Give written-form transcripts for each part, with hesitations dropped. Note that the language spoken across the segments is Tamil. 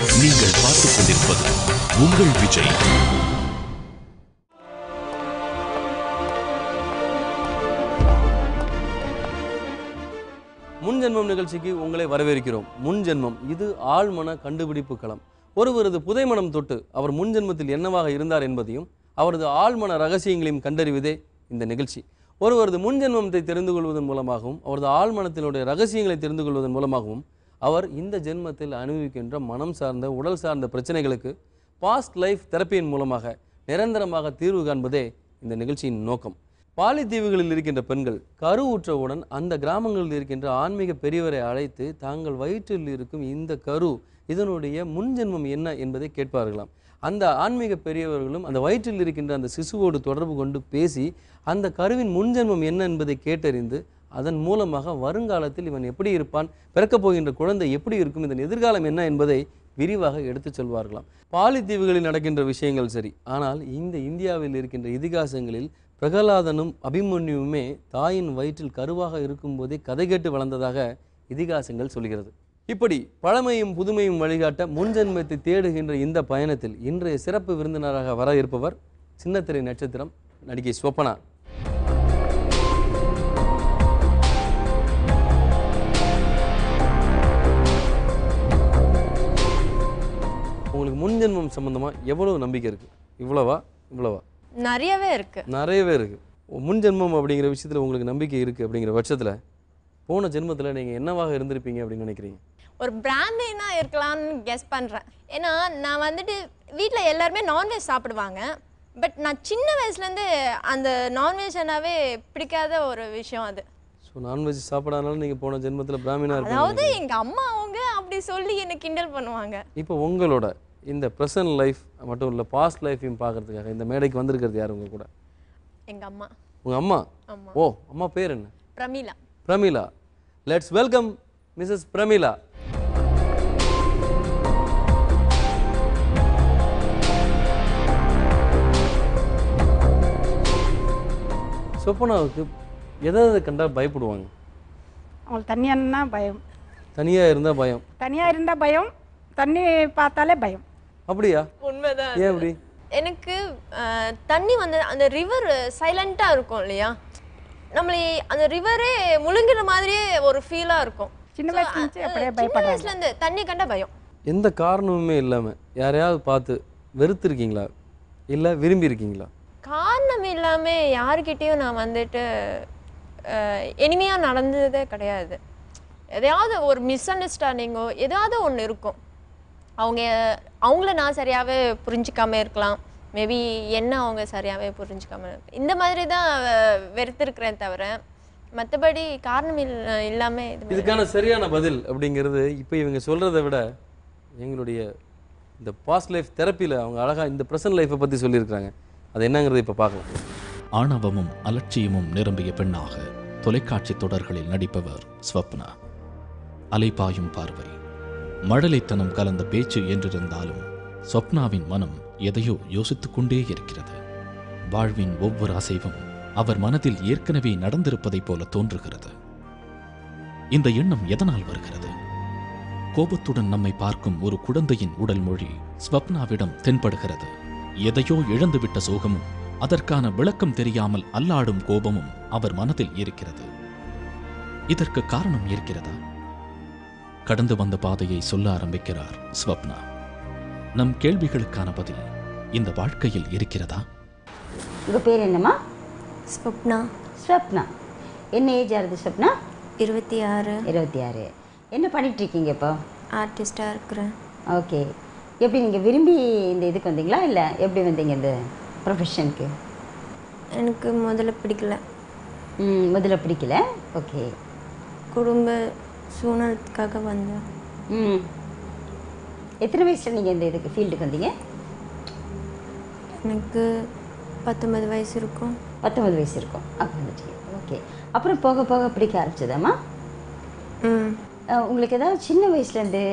நீங்கள் பார்த்துக் கொண்டிருப்பது உங்கள் விஜய். முன்ஜென்மம் நிகழ்ச்சிக்கு உங்களை வரவேற்கிறோம். முன்ஜென்மம் இது ஆழ்மன கண்டுபிடிப்பு களம். ஒருவரது புதைமனம் தொட்டு அவர் முன்ஜென்மத்தில் என்னவாக இருந்தார் என்பதையும் அவரது ஆழ்மன ரகசியங்களையும் கண்டறிவதே இந்த நிகழ்ச்சி. ஒருவரது முன்ஜென்மத்தை தெரிந்து கொள்வதன் மூலமாகவும் அவரது ஆழ்மனத்தினுடைய ரகசியங்களை தெரிந்து கொள்வதன் மூலமாகவும் அவர் இந்த ஜென்மத்தில் அனுபவிக்கின்ற மனம் சார்ந்த உடல் சார்ந்த பிரச்சனைகளுக்கு பாஸ்ட் லைஃப் தெரப்பியின் மூலமாக நிரந்தரமாக தீர்வு காண்பதே இந்த நிகழ்ச்சியின் நோக்கம். பாலித்தீவுகளில் இருக்கின்ற பெண்கள் கருவுற்றவுடன் அந்த கிராமங்களில் இருக்கின்ற ஆன்மீக பெரியவரை அழைத்து தாங்கள் வயிற்றில் இருக்கும் இந்த கரு இதனுடைய முன்ஜென்மம் என்ன என்பதை கேட்பார்களாம். அந்த ஆன்மீக பெரியவர்களும் அந்த வயிற்றில் இருக்கின்ற அந்த சிசுவோடு தொடர்பு கொண்டு பேசி அந்த கருவின் முன்ஜென்மம் என்ன என்பதை கேட்டறிந்து அதன் மூலமாக வருங்காலத்தில் இவன் எப்படி இருப்பான், பிறக்கப் போகின்ற குழந்தை எப்படி இருக்கும், இதன் எதிர்காலம் என்ன என்பதை விரிவாக எடுத்துச் சொல்வார்களாம். பாலித்தீவுகளில் நடக்கின்ற விஷயங்கள் சரி, ஆனால் இந்த இந்தியாவில் இருக்கின்ற இதிகாசங்களில் பிரகலாதனும் அபிமன்யுவுமே தாயின் வயிற்றில் கருவாக இருக்கும்போதே கதை கேட்டு வளர்ந்ததாக இதிகாசங்கள் சொல்கிறது. இப்படி பழமையும் புதுமையும் வழிகாட்ட முன்ஜென்மத்தை தேடுகின்ற இந்த பயணத்தில் இன்றைய சிறப்பு விருந்தினராக வர இருப்பவர் சின்னத்திரை நட்சத்திரம் நடிகை ஸ்வப்னா. உங்களுக்கு முன்ஜென்மம் சம்பந்தமா எவ்வளவு நம்பிக்கை இருக்கு? இவ்வளவா? நிறையவே இருக்கு. முன்ஜென்மம் அப்படிங்கிற விஷயத்துல உங்களுக்கு நம்பிக்கை இருக்கு அப்படிங்கிற பட்சத்துல போன ஜென்மத்துல நீங்க என்னவாக இருந்திருப்பீங்க அப்படின்னு நினைக்கிறீங்க? ஒரு பிராமினா இருக்கலாம்னு கெஸ் பண்றேன். ஏன்னா நான் வந்துட்டு வீட்டில் எல்லாருமே நான்வெஜ் சாப்பிடுவாங்க. பட் நான் சின்ன வயசுலேருந்து அந்த நான்வெஜ்னாவே பிடிக்காத ஒரு விஷயம் அது. ஸோ நான்வெஜ் சாப்பிடாதனால நீங்கள் போன ஜென்மத்தில் பிராமினா இருப்பீங்க. அதாவது எங்கள் அம்மா அவங்க அப்படி சொல்லி என்னை கிண்டல் பண்ணுவாங்க. இப்போ உங்களோட இந்த ப்ரெசன்ட் லைஃப் மட்டும் இல்லை பாஸ்ட் லைஃபையும் பார்க்கறதுக்காக இந்த மேடைக்கு வந்திருக்கிறது யார் உங்க கூட? எங்கள் அம்மா. உங்கள் அம்மா? ஓ, அம்மா பேர் என்ன? Pramila. Pramila. Let's welcome Mrs Pramila. சொப்பனாவுக்கு எதாவது கண்டால் பயப்படுவாங்க? அவங்களுக்கு தனியானா பயம். தனியாக இருந்தால் பயம்? தனியாக இருந்தால் பயம், தண்ணி பார்த்தாலே பயம். அப்படியா? உண்மைதான். ஏன் அப்படி? எனக்கு தண்ணி வந்து அந்த ரிவர் சைலண்ட்டாக இருக்கும் இல்லையா, நம்மளே அந்த ரிவரே முழுங்குற மாதிரியே ஒரு ஃபீலாக இருக்கும். சின்ன வயசுலேருந்து தண்ணி கண்ட பயம். எந்த காரணமுமே இல்லாமல் யாரையாவது பார்த்து வெறுத்துருக்கீங்களா இல்லை விரும்பி இருக்கீங்களா? காரணம் இல்லாமல் யாருக்கிட்டேயும் நான் வந்துட்டு இனிமையாக நடந்ததே கிடையாது. எதையாவது ஒரு மிஸ் அண்டர்ஸ்டாண்டிங்கோ ஏதாவது ஒன்று இருக்கும். அவங்கள நான் சரியாகவே புரிஞ்சிக்காம இருக்கலாம், மேபி என்ன அவங்க சரியாகவே புரிஞ்சிக்காம இருக்கலாம். இந்த மாதிரி தான் வெறுத்திருக்கிறேன் தவிர மற்றபடி காரணம் இல்லாமல். இதுக்கான சரியான பதில் அப்படிங்கிறது இப்போ இவங்க சொல்கிறத விட எங்களுடைய இந்த பாஸ்ட் லைஃப் தெரப்பியில் அவங்க அழகாக இந்த ப்ரெசன்ட் லைஃப்பை பற்றி சொல்லியிருக்கிறாங்க. அது என்னங்கிறது இப்போ பார்க்கலாம். ஆணவமும் அலட்சியமும் நிரம்பிய பெண்ணாக தொலைக்காட்சி தொடர்களில் நடிப்பவர் ஸ்வப்னா. அலைபாயும் பார்வை, மழலைத்தனம் கலந்த பேச்சு என்றிருந்தாலும் ஸ்வப்னாவின் மனம் எதையோ யோசித்துக் கொண்டே இருக்கிறது. வாழ்வின் ஒவ்வொரு அசைவும் அவர் மனதில் ஏற்கனவே நடந்திருப்பதைப் போல தோன்றுகிறது. இந்த எண்ணம் எதனால் வருகிறது? கோபத்துடன் நம்மை பார்க்கும் ஒரு குழந்தையின் உடல் மொழி ஸ்வப்னாவிடம் தென்படுகிறது. எதையோ இழந்துவிட்ட சோகமும் அதற்கான விளக்கம் தெரியாமல் அல்லாடும் கோபமும் அவர் மனதில் இருக்கிறது. இதற்கு காரணம் இருக்கிறதா? கடந்து வந்த பாதையை சொல்ல ஆரம்பிக்கிறார் ஸ்வப்னா. நம் கேள்விகளுக்கான பதில் இந்த வாழ்க்கையில் இருக்கிறதா? உங்க பேர் என்னம்மா? ஸ்வப்னா. ஸ்வப்னா. என்ன ஏஜ் ஆகுது ஸ்வப்னா? 26. 26. என்ன பண்ணிட்டு இருக்கீங்க இப்போ? ஆர்டிஸ்டாக இருக்கிறேன். ஓகே. எப்படி நீங்கள் விரும்பி இந்த இதுக்கு வந்தீங்களா இல்லை எப்படி வந்தீங்க இந்த ப்ரொஃபஷனுக்கு? எனக்கு முதல்ல பிடிக்கல. முதல்ல பிடிக்கல. ஓகே. குடும்ப சூழ்நிலைக்காக வந்தேன். எத்தனை வயசில் நீங்கள் இந்த இதுக்கு ஃபீல்டுக்கு வந்தீங்க? எனக்கு 19 வயசு இருக்கும். 19 வயசு இருக்கும். அப்போ வந்துட்டீங்க. ஓகே. அப்புறம் போக போக பிடிக்க ஆரம்பிச்சதாம்மா? உங்களுக்கு ஏதாவது சின்ன வயசுலேருந்து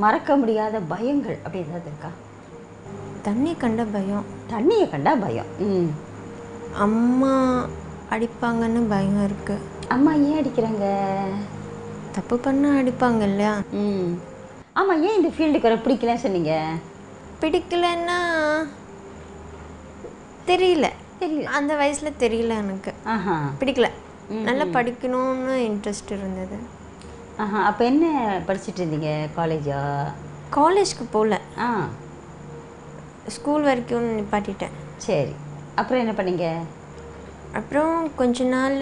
மறக்க முடியாத பயங்கள் அப்படி ஏதாவது இருக்கா? தண்ணி கண்ட பயம். தண்ணியை கண்டா பயம். அம்மா அடிப்பாங்கன்னு பயம் இருக்குது. அம்மா ஏன் அடிக்கிறாங்க? தப்பு பண்ண அடிப்பாங்க இல்லையா? ஆமாம், ஏன் இந்த ஃபீல்டுக்கு வர பிடிக்கலன்னு சொன்னீங்க? பிடிக்கலன்னா தெரியல, அந்த வயசில் தெரியல எனக்கு. ஆஹா. பிடிக்கல. நல்லா படிக்கணும்னு இன்ட்ரெஸ்ட் இருந்தது. ஆஹா. அப்போ என்ன படிச்சுட்டு இருந்தீங்க? காலேஜா? காலேஜ்க்கு போகல, ஆ ஸ்கூல் வரைக்கும் நிப்பாட்டிட்டேன். சரி, அப்புறம் என்ன பண்ணீங்க? அப்புறம் கொஞ்ச நாள்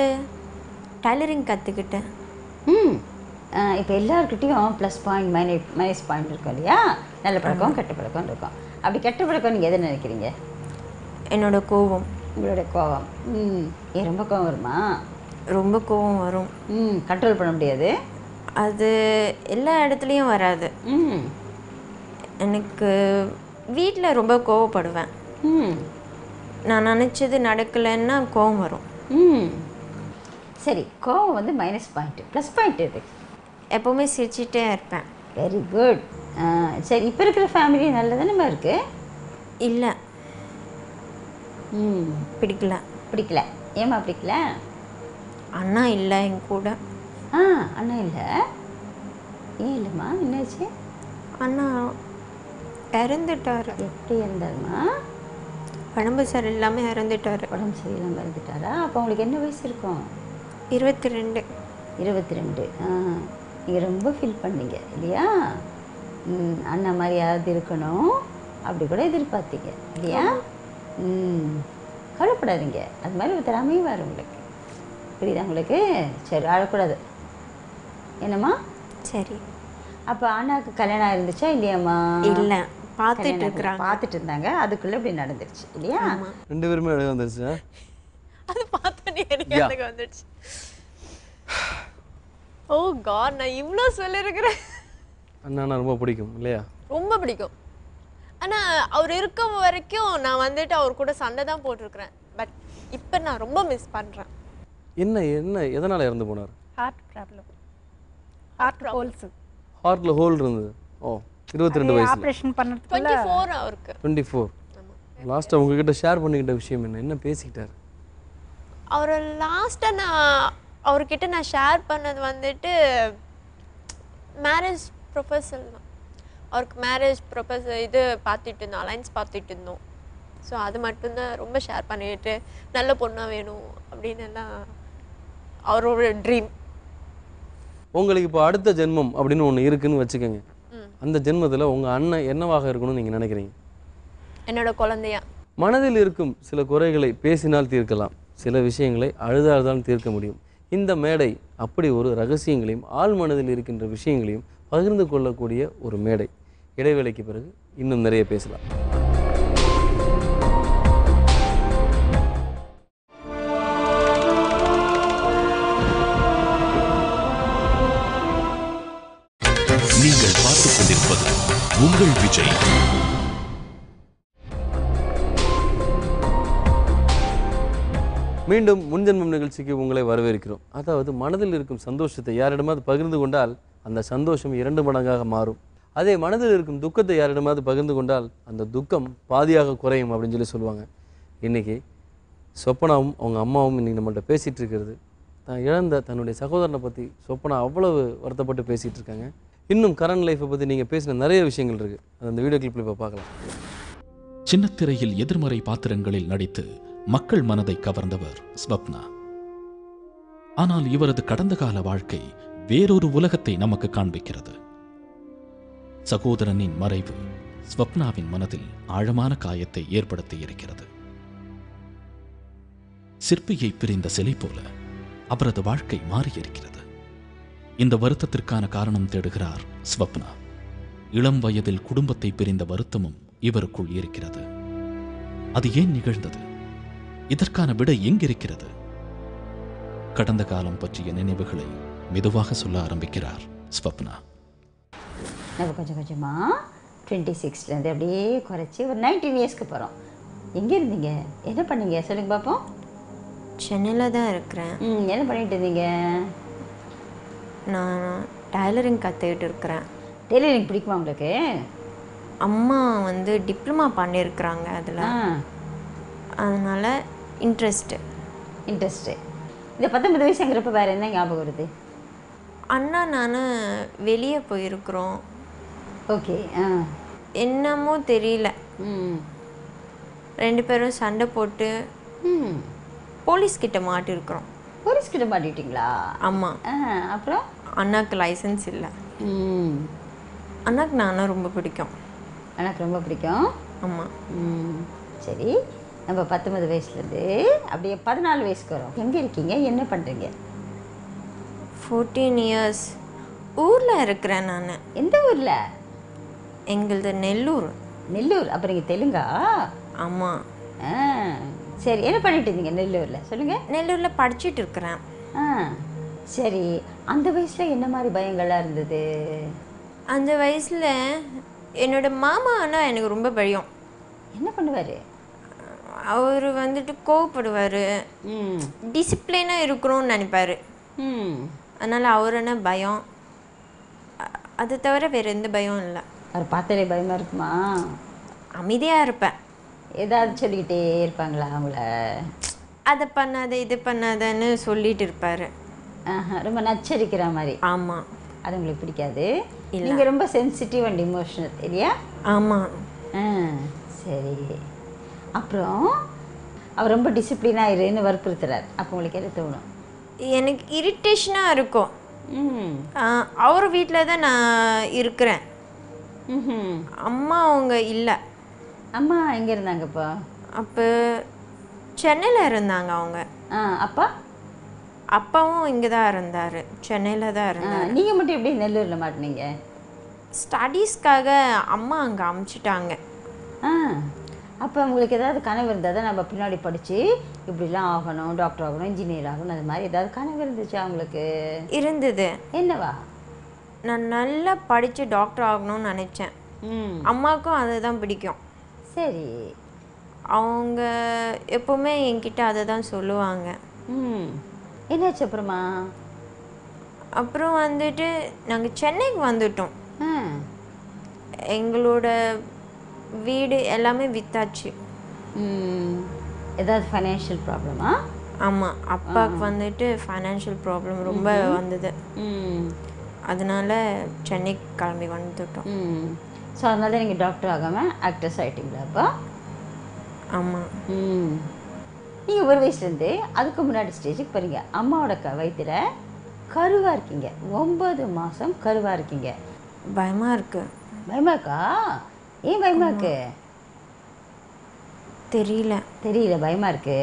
டைலரிங் கற்றுக்கிட்டேன். இப்போ எல்லாருக்கிட்டையும் ப்ளஸ் பாயிண்ட் மைனஸ் பாயிண்ட் இருக்கும் இல்லையா? நல்ல பழக்கம் கெட்ட பழக்கம் இருக்கும். அப்படி கெட்ட பழக்கம் நீங்கள் எதை நினைக்கிறீங்க? என்னோட கோவம். உங்களோட கோவம். ஏன் ரொம்ப கோவம் வருமா? ரொம்ப கோவம் வரும். கண்ட்ரோல் பண்ண முடியாது. அது எல்லா இடத்துலையும் வராது. எனக்கு வீட்டில் ரொம்ப கோவப்படுவேன். நான் நினச்சது நடக்கலைன்னா கோவம் வரும். சரி, கோவம் வந்து மைனஸ் பாயிண்ட்டு. ப்ளஸ் பாயிண்ட் எது? எப்போவுமே சிரிச்சிட்டே இருப்பேன். Very good. சரி, இப்போ இருக்கிற ஃபேமிலி நல்லதானே இருக்குது? இல்லை, பிடிக்கல. பிடிக்கல. ஏம்மா பிடிக்கல? அண்ணா இல்லை என் கூட. அண்ணா இல்லை. ஏன் இல்லைம்மா, என்னாச்சு? அண்ணா இறந்துட்டார். எப்படி இருந்தாருமா? உடம்பு சரியில்லாமல் இறந்துட்டார். உடம்பு சரியில்லாமல் இருந்துட்டாரா? அப்போ உங்களுக்கு என்ன வயசு இருக்கும்? 22. 22. நீங்கள் ரொம்ப ஃபீல் பண்ணீங்க இல்லையா? அண்ணா மாதிரி யாராவது இருக்கணும் அப்படி கூட எதிர்பார்த்தீங்க இல்லையா? கவலைப்படாதீங்க, அது மாதிரி ஒரு திறமையும் வரும் உங்களுக்கு. புரியுதா உங்களுக்கு? சரி, அழக்கூடாது. என்னம்மா? சரி. அப்போ அண்ணாவுக்கு கல்யாணம் இருந்துச்சா இல்லையாம்மா? இல்லை, பார்த்துட்டு இருக்கிறாங்க. பார்த்துட்டு இருந்தாங்க, அதுக்குள்ளே இப்படி நடந்துருச்சு இல்லையா? 2 பேருமே அழகாக வந்துருச்சு. அது பார்த்தோன்னே எனக்கு வந்துடுச்சு. ஓ காட், நான் இவ்வளோ சொல்லியிருக்கிறேன். அண்ணா ரொம்ப பிடிக்கும் இல்லையா? ரொம்ப பிடிக்கும். ஆனால் அவர் இருக்கும் வரைக்கும் நான் வந்துட்டு அவர் கூட சண்டை தான் போட்டிருக்கிறேன். பட் இப்போ நான் ரொம்ப மிஸ் பண்ணுறேன். என்ன எதனால் இறந்து போனார்? Heart problem, heart holes. ஹார்ட்டில் ஹோல் இருந்தது. ஓ, 22 வயசு. ஆப்ரேஷன் பண்ணதுக்குள்ள 24 அவருக்கு. 24. லாஸ்ட்டாக உங்ககிட்ட ஷேர் பண்ணிக்கிட்ட விஷயம் என்ன பேசிக்கிட்டார்? அவர் லாஸ்ட்டாக அவர்கிட்ட நான் ஷேர் பண்ணது வந்துட்டு மேரேஜ் ப்ரொபோசல் தான். அவருக்கு மேரேஜ் ப்ரொபோசல் இது பார்த்துட்டு இருந்தோம், அலைன்ஸ் பார்த்துட்டு இருந்தோம். ஸோ அது மட்டும்தான் ரொம்ப ஷேர் பண்ணிட்டு, நல்ல பொண்ணாக வேணும் அப்படின்னு எல்லாம் அவரோட ட்ரீம். உங்களுக்கு இப்போ அடுத்த ஜென்மம் அப்படின்னு ஒன்று இருக்குன்னு வச்சுக்கோங்க. அந்த ஜென்மத்தில் உங்கள் அண்ணன் என்னவாக இருக்கணும்னு நீங்கள் நினைக்கிறீங்க? என்னோட குழந்தையா. மனதில் இருக்கும் சில குறைகளை பேசினால் தீர்க்கலாம், சில விஷயங்களை அழுதால்தான் தீர்க்க முடியும். இந்த மேடை அப்படி ஒரு ரகசியங்களையும் ஆழ் மனதில் இருக்கின்ற விஷயங்களையும் பகிர்ந்து கொள்ளக்கூடிய ஒரு மேடை. இடைவேளைக்கு பிறகு இன்னும் நிறைய பேசலாம். நீங்கள் பார்த்துக் கொண்டிருப்பது உங்கள் விஜய். மீண்டும் முன்ஜென்மம் நிகழ்ச்சிக்கு உங்களை வரவேற்கிறோம். அதாவது மனதில் இருக்கும் சந்தோஷத்தை யாரிடமாவது பகிர்ந்து கொண்டால் அந்த சந்தோஷம் 2 மடங்காக மாறும். அதே மனதில் இருக்கும் துக்கத்தை யாரிடமாவது பகிர்ந்து கொண்டால் அந்த துக்கம் பாதியாக குறையும் அப்படின்னு சொல்லுவாங்க. இன்றைக்கி சொப்பனாவும் அவங்க அம்மாவும் இன்றைக்கி நம்மள்கிட்ட பேசிகிட்டு இருக்கிறது, தான் இழந்த தன்னுடைய சகோதரனை பற்றி சொப்பனா அவ்வளவு வருத்தப்பட்டு பேசிகிட்டு இருக்காங்க. இன்னும் கரண்ட் லைஃப்பை பற்றி நீங்கள் பேசின நிறைய விஷயங்கள் இருக்குது, அந்த வீடியோ கிளிப்பில் இப்போ பார்க்கலாம். சின்னத்திரையில் எதிர்மறை பாத்திரங்களில் நடித்து மக்கள் மனதை கவர்ந்தவர் ஸ்வப்னா. ஆனால் இவரது கடந்த கால வாழ்க்கை வேறொரு உலகத்தை நமக்கு காண்பிக்கிறது. சகோதரனின் மறைவு ஸ்வப்னாவின் மனதில் ஆழமான காயத்தை ஏற்படுத்தி இருக்கிறது. சிற்பியை பிரிந்த சிலை போல அவரது வாழ்க்கை மாறியிருக்கிறது. இந்த வருத்தத்திற்கான காரணம் தேடுகிறார் ஸ்வப்னா. இளம் வயதில் குடும்பத்தை பிரிந்த வருத்தமும் இவருக்குள் இருக்கிறது. அது ஏன் நிகழ்ந்தது? இதற்கான விடை எங்கிருக்கிறது? கடந்த காலம் பற்றிய நினைவுகளை மெதுவாக சொல்ல ஆரம்பிக்கிறார் ஸ்வப்னா. நம்ம கொஞ்சம் கொஞ்சமாக 26லேருந்து அப்படியே குறைச்சி ஒரு 19 இயர்ஸ்க்கு போகிறோம். எங்கே இருந்தீங்க, என்ன பண்ணீங்க சொல்லுங்க பார்ப்போம். சென்னையில் தான் இருக்கிறேன். என்ன பண்ணிட்டு இருந்தீங்க? நான் டைலரிங் கற்றுக்கிட்டு இருக்கிறேன். டெய்லரிங் பிடிக்குமா உங்களுக்கு? அம்மா வந்து டிப்ளமா பண்ணியிருக்கிறாங்க அதில், அதனால் இன்ட்ரெஸ்ட்டு. இந்த 19 வயசுங்கிறப்ப வேறு என்ன ஞாபகம் வருது? அண்ணா நான் வெளியே போயிருக்கிறோம். ஓகே. ஆ. என்னமோ தெரியல, ம். 2 பேரும் சண்டை போட்டு ம். போலீஸ்கிட்ட மாட்டிருக்கிறோம். போலீஸ்கிட்ட மாட்டிட்டீங்களா? ஆமாம். அப்புறம்? அண்ணாக்கு லைசன்ஸ் இல்லை. ம். அண்ணாக்கு நானும் ரொம்ப பிடிக்கும். எனக்கு ரொம்ப பிடிக்கும். ஆமாம். ம். சரி, நம்ம 19 வயசுலேருந்து அப்படியே 14 வயசுக்கு வரோம். எங்கே இருக்கீங்க, என்ன பண்ணுறீங்க? 14 இயர்ஸ் ஊரில் இருக்கிறேன் நான். எந்த ஊரில்? எங்களது நெல்லூர். நெல்லூர். அப்புறம் நீங்கள் தெலுங்கா? ஆமாம். ஆ, சரி, என்ன பண்ணிட்டு இருந்தீங்க நெல்லூரில், சொல்லுங்கள். நெல்லூரில் படிச்சுட்டு இருக்கிறேன். ஆ, சரி, அந்த வயசில் என்ன மாதிரி பயங்கள்லாம் இருந்தது? அந்த வயசில் என்னோட மாமா அண்ணா எனக்கு ரொம்ப பயம். என்ன பண்ணுவார்? அவர் வந்துட்டு கோவப்படுவார், ம். டிசிப்ளினாக இருக்கிறோன்னு நினைப்பார். ம். அதனால் அவர் என்ன பயம். அது தவிர வேறு எந்த பயம் இல்லை. அவர் பார்த்தாலே பயமாக இருக்குமா? அமைதியாக இருப்பேன். ஏதாவது சொல்லிக்கிட்டே இருப்பாங்களா அவங்கள? அதை பண்ணாத இது பண்ணாதன்னு சொல்லிட்டு இருப்பார். ரொம்ப நச்சரிக்கிற மாதிரி. ஆமாம். அது உங்களுக்கு பிடிக்காது. நீங்கள் ரொம்ப சென்சிட்டிவ் அண்ட் இமோஷனல் இல்லையா? ஆமாம். ஆ, சரி. அப்புறம் அவர் ரொம்ப டிசிப்ளினாக இருன்னு வற்புறுத்துறார். அப்போ உங்களுக்கு என்ன தோணும்? எனக்கு இரிட்டேஷனாக இருக்கும். ம். அவர் வீட்டில் தான் நான் இருக்கிறேன். ம். அம்மா அவங்க இல்லை. அம்மா எங்கே இருந்தாங்க இப்போ? அப்போ சென்னையில் இருந்தாங்க அவங்க. அப்பா? அப்பாவும் இங்கே தான் இருந்தார், சென்னையில் தான் இருந்தார். நீங்கள் மட்டும் எப்படி நெல்லூரில் மாட்டினீங்க? ஸ்டடீஸ்க்காக அம்மா அங்கே அமுச்சிட்டாங்க. அப்போ உங்களுக்கு ஏதாவது கனவு இருந்தால் தான் நம்ம பின்னாடி படித்து இப்படிலாம் ஆகணும், டாக்டர் ஆகணும், இன்ஜினியர் ஆகணும், அது மாதிரி ஏதாவது கனவு இருந்துச்சு அவங்களுக்கு? இருந்தது. என்னவா? நான் நல்லா படித்து டாக்டர் ஆகணும்னு நினச்சேன். அம்மாவுக்கும் அதுதான் பிடிக்கும். சரி. அவங்க எப்போவுமே என்கிட்ட அதை தான் சொல்லுவாங்க. என்னாச்சு அப்புறமா? அப்புறம் வந்துட்டு நாங்கள் சென்னைக்கு வந்துட்டோம். எங்களோட வீடு எல்லாமே வித்தாச்சு. ஏதாவது ஃபைனான்ஷியல் ப்ராப்ளமா? ஆமாம், அப்பாவுக்கு வந்துட்டு ஃபைனான்ஷியல் ப்ராப்ளம் ரொம்ப வந்தது. அதனால சென்னைக்கு கிளம்பி வந்துட்டோம். ஸோ அதனால நீங்கள் டாக்டர் ஆகாமல் ஆக்ட்ரஸ் ஆகிட்டீங்களா அப்போ? ஆமாம். நீங்கள் ஒரு வயசுலேருந்து அதுக்கு முன்னாடி ஸ்டேஜுக்கு போகிறீங்க. அம்மாவோட வயிற்றுல கருவாக இருக்கீங்க, 9 மாதம் கருவாக இருக்கீங்க. பயமாக இருக்கு. பயமா இருக்கா? ஏன் பயமா இருக்கு? தெரியல பயமாக இருக்கு.